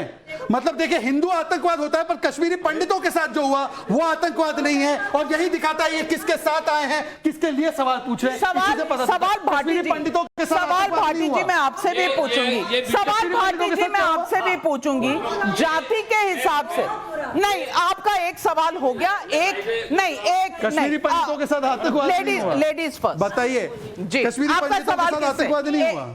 मतलब देखिए, हिंदू आतंकवाद होता है, पर कश्मीरी पंडितों के साथ जो हुआ वो आतंकवाद नहीं है। और यही दिखाता है ये किसके साथ आए हैं, किसके लिए सवाल पूछ रहे हैं। सवाल भाटी जी, पंडितों के साथ सवाल भाटी जी मैं आपसे भी पूछूंगी, सवाल भाटी जी मैं आपसे भी पूछूंगी, जाति के हिसाब से। नहीं, आपका एक सवाल हो गया, एक नहीं, एक कश्मीरी पंडितों के साथ आतंकवाद नहीं हुआ। लेडीज फर्स्ट बताइए, कश्मीरी पंडितों के साथ आतंकवाद नहीं हुआ।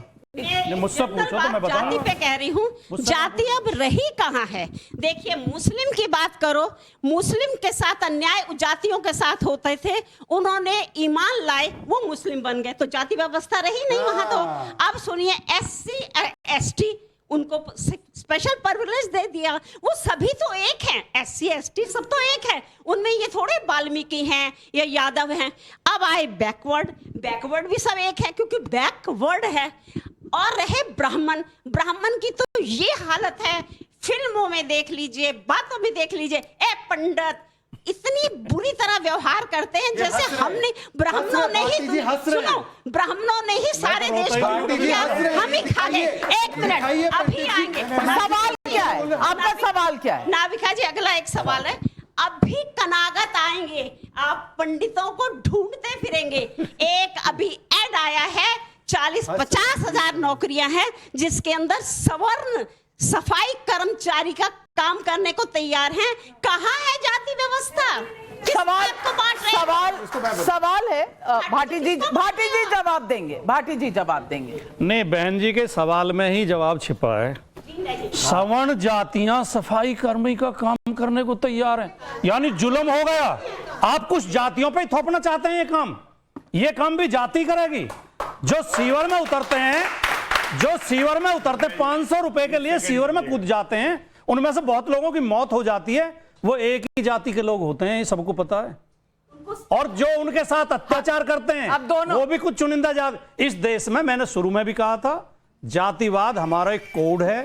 मुझसे पूछो तो मैं बताऊंगा। जाति पे कह रही हूँ, जाति अब रही कहाँ है? देखिए, मुस्लिम की बात करो, मुस्लिम के साथ अन्याय जातियों के साथ होते थे, उन्होंने ईमान लाए, वो मुस्लिम बन गए, तो जाति व्यवस्था रही नहीं वहां। तो अब सुनिए, SC ST उनको स्पेशल प्रिविलेज दे दिया, वो सभी तो एक हैं, SC ST सब तो एक है, उनमें ये थोड़े वाल्मीकि हैं या यादव हैं। अब आए बैकवर्ड भी सब एक है, क्योंकि बैकवर्ड है। और रहे ब्राह्मण की तो ये हालत है, फिल्मों में देख लीजिए, बातों में देख लीजिए, ए पंडित इतनी बुरी तरह व्यवहार करते हैं जैसे हमने ब्राह्मणों ने ही, सुनो, ब्राह्मणों ने ही सारे देश को लूट लिया, हम ही खा गए। एक मिनट, अभी आएंगे। सवाल क्या है आपका? सवाल क्या है नाविका जी? अगला एक सवाल है, अभी कनागत आएंगे, आप पंडितों को ढूंढते फिरेंगे। एक अभी ऐड आया है, 40-50 हजार नौकरियां हैं जिसके अंदर सवर्ण सफाई कर्मचारी का काम करने को तैयार हैं। कहाँ है जाति व्यवस्था? सवाल है, भाटी जी जवाब देंगे, भाटी जी जवाब देंगे। नहीं, बहन जी के सवाल में ही जवाब छिपा है। सवर्ण जातियां सफाई कर्मी का काम करने को तैयार हैं, यानी जुल्म हो गया। आप कुछ जातियों पे थोपना चाहते हैं ये काम भी जाति करेगी। जो सीवर में उतरते 500 रुपए के लिए सीवर में कूद जाते हैं, उनमें से बहुत लोगों की मौत हो जाती है, वो एक ही जाति के लोग होते हैं, ये सबको पता है। और जो उनके साथ अत्याचार करते हैं वो भी कुछ चुनिंदा जाति। इस देश में मैंने शुरू में भी कहा था, जातिवाद हमारा एक कोड है,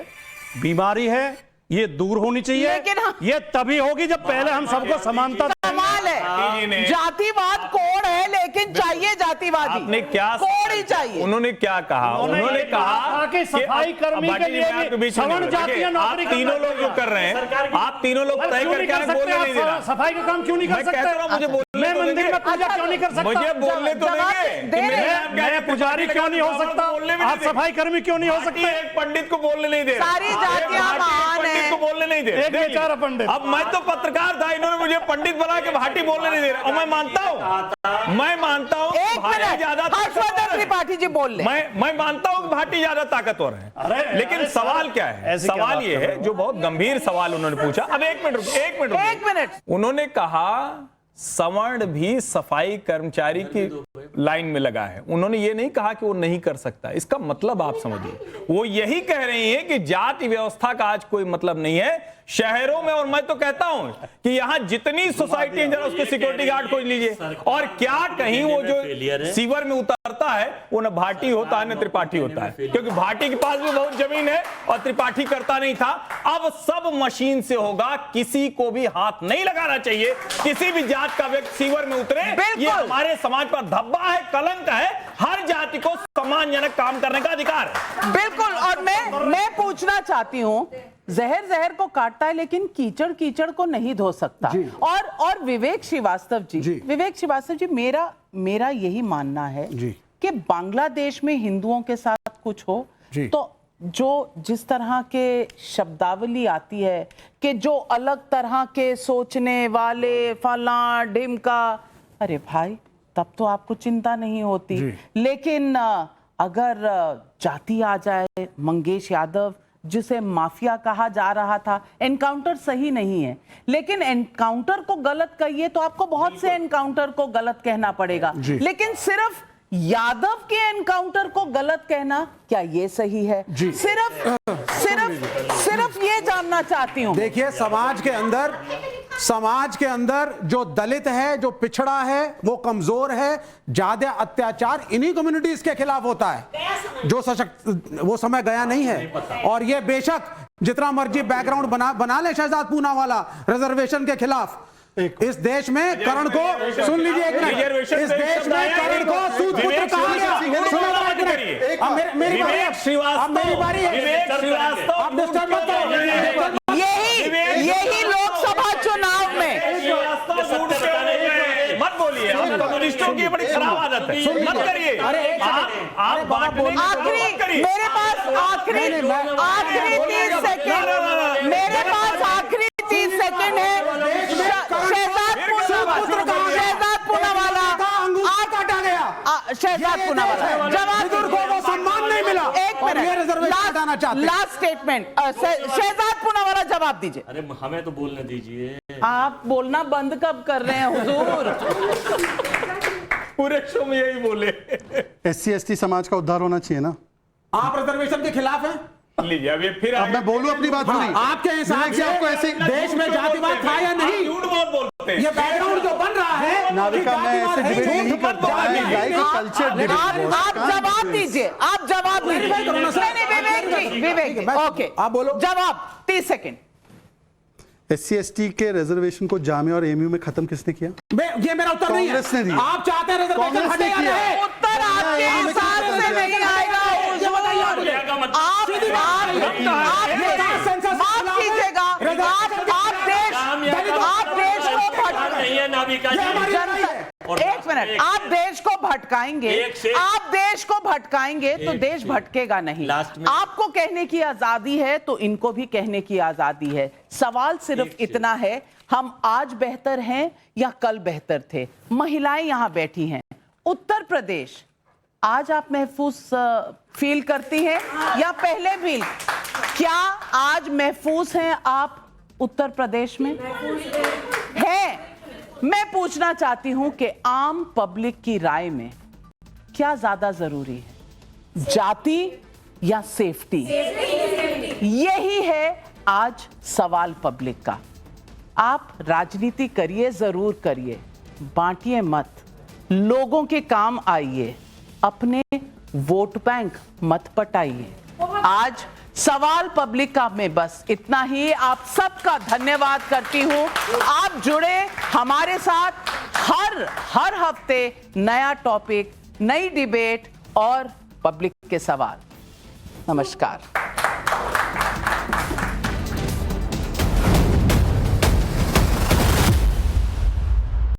बीमारी है, ये दूर होनी चाहिए। लेकिन ये तभी होगी जब पहले हम सबको समानता। कमाल है, जातिवाद कोड है, लेकिन चाहिए जातिवादी। आपने क्या कोड ही चाहिए। उन्होंने क्या कहा? उन्होंने कहा कि सफाई कर्मी के लिए सवर्ण जातियां नौकरी, आप तीनों लोग जो कर रहे हैं, आप तीनों लोग तय करके बोलने नहीं दे रहा। सफाई का काम क्यों नहीं कर सकते? मुझे बोलने, मैं मंदिर में पूजा क्यों नहीं कर सकता? मुझे बोलने तो देंगे। मैं पुजारी क्यों नहीं हो सकता? आप सफाई कर्मी क्यों नहीं हो सकते? एक पंडित को बोलने नहीं दे रहा। सारी जातियां महान हैं। पंडित को बोलने नहीं दे रहे। एक बेचारा पंडित। अब मैं तो पत्रकार था, इन्होंने मुझे पंडित बना के भाटी बोलने नहीं दे रहे। और मैं मानता हूँ त्रिपाठी जी बोल ले। मैं मानता हूँ कि भाटी ज्यादा ताकतवर है, लेकिन सवाल क्या है? सवाल ये है, जो बहुत गंभीर सवाल उन्होंने पूछा। अब एक मिनट, उन्होंने कहा सवर्ण भी सफाई कर्मचारी की लाइन में लगा है। उन्होंने ये नहीं कहा कि वो नहीं कर सकता। इसका मतलब आप समझिए, वो यही कह रही हैं कि जाति व्यवस्था का आज कोई मतलब नहीं है शहरों में। और मैं तो कहता हूं कि यहां जितनी सोसाइटी है, जरा उसके सिक्योरिटी गार्ड खोज लीजिए। और क्या कहीं वो जो सीवर में उतरता है वो न भाटी होता है न त्रिपाठी होता है, क्योंकि भाटी के पास भी बहुत जमीन है और त्रिपाठी करता नहीं था। अब सब मशीन से होगा, किसी को भी हाथ नहीं लगाना चाहिए। किसी भी जात का व्यक्ति सीवर में उतरे, ये हमारे समाज पर धब्बा है, कलंक है। हर जाति को सम्मानजनक काम करने का अधिकार है। बिल्कुल। और मैं पूछना चाहती हूँ, जहर को काटता है लेकिन कीचड़ को नहीं धो सकता। और विवेक श्रीवास्तव जी, मेरा यही मानना है कि बांग्लादेश में हिंदुओं के साथ कुछ हो तो जिस तरह के शब्दावली आती है कि जो अलग तरह के सोचने वाले फला ढिमका, अरे भाई तब तो आपको चिंता नहीं होती। लेकिन अगर जाति आ जाए, मंगेश यादव जिसे माफिया कहा जा रहा था, एनकाउंटर सही नहीं है, लेकिन एनकाउंटर को गलत कहिए तो आपको बहुत से एनकाउंटर को गलत कहना पड़ेगा। लेकिन सिर्फ यादव के एनकाउंटर को गलत कहना, क्या ये सही है? सिर्फ ये जानना चाहती हूं। देखिए, समाज के अंदर जो दलित है, जो पिछड़ा है, वो कमजोर है, ज्यादा अत्याचार इन्हीं कम्युनिटीज के खिलाफ होता है। जो सशक्त, वो समय गया नहीं है। और ये बेशक जितना मर्जी बैकग्राउंड बना ले शहजाद पूना वाला रिजर्वेशन के खिलाफ, इस देश में करण को, सुन लीजिए एक मिनट, इस देश में करण को सूत्रपुत्र कहा गया। मेरी बारी है। अब मेरी बारी है। आप डिस्टर्ब मत करो। यही लोकसभा चुनाव में मत बोलिए, कम्युनिस्टों की बड़ी खराब आदत है, मत करिए। आप आखिरी मेरे पास आखिरी 30 सेकंड, मेरे पास आखिरी 30 सेकंड है। शहजाद पूनावाला जवाब सम्मान नहीं मिला। एक minute, last statement. Shehzad Poonawalla जवाब दीजिए। अरे हमें तो बोलने दीजिए। आप बोलना बंद कब कर रहे हैं हुजूर? पूरे शो में यही बोले। SC/ST समाज का उद्धार होना चाहिए ना। आप रिजर्वेशन के खिलाफ हैं? लीजिए अभी फिर अब मैं बोलूं अपनी बात पूरी। आपके हिसाब से आपको ऐसे देश में जातिवाद था या नहीं? झूठ बहुत बोलते हैं। ये बैकग्राउंड जो बन रहा है नाविका, मैं ऐसे डिबेट नहीं करता। आप जवाब दीजिए, आप जवाब दीजिए। नहीं, विवेक जी, ओके, आप बोलो जवाब। 30 सेकंड। SC/ST के रिजर्वेशन को जामिया और AMU में खत्म किसने किया? ये मेरा उत्तर नहीं है। कांग्रेस ने दिया। आप चाहते हैं रिजर्वेशन हटे या नहीं? उत्तर आपके हिसाब से नहीं आएगा। माफ कीजिएगा, आप देश को एक मिनट, आप देश को भटकाएंगे, आप देश को भटकाएंगे तो देश भटकेगा नहीं। आपको कहने की आजादी है तो इनको भी कहने की आजादी है। सवाल सिर्फ इतना है, हम आज बेहतर हैं या कल बेहतर थे? महिलाएं यहां बैठी हैं। उत्तर प्रदेश, आज आप महफूज फील करती हैं या पहले फील? क्या आज महफूज हैं आप उत्तर प्रदेश में? हैं। मैं पूछना चाहती हूं कि आम पब्लिक की राय में क्या ज्यादा जरूरी है, जाति या सेफ्टी? यही है आज सवाल पब्लिक का। आप राजनीति करिए, जरूर करिए, बांटिए मत, लोगों के काम आइए, अपने वोट बैंक मत पटाइए। आज सवाल पब्लिक का में बस इतना ही। आप सबका धन्यवाद करती हूं। आप जुड़े हमारे साथ। हर हफ्ते नया टॉपिक, नई डिबेट और पब्लिक के सवाल। नमस्कार।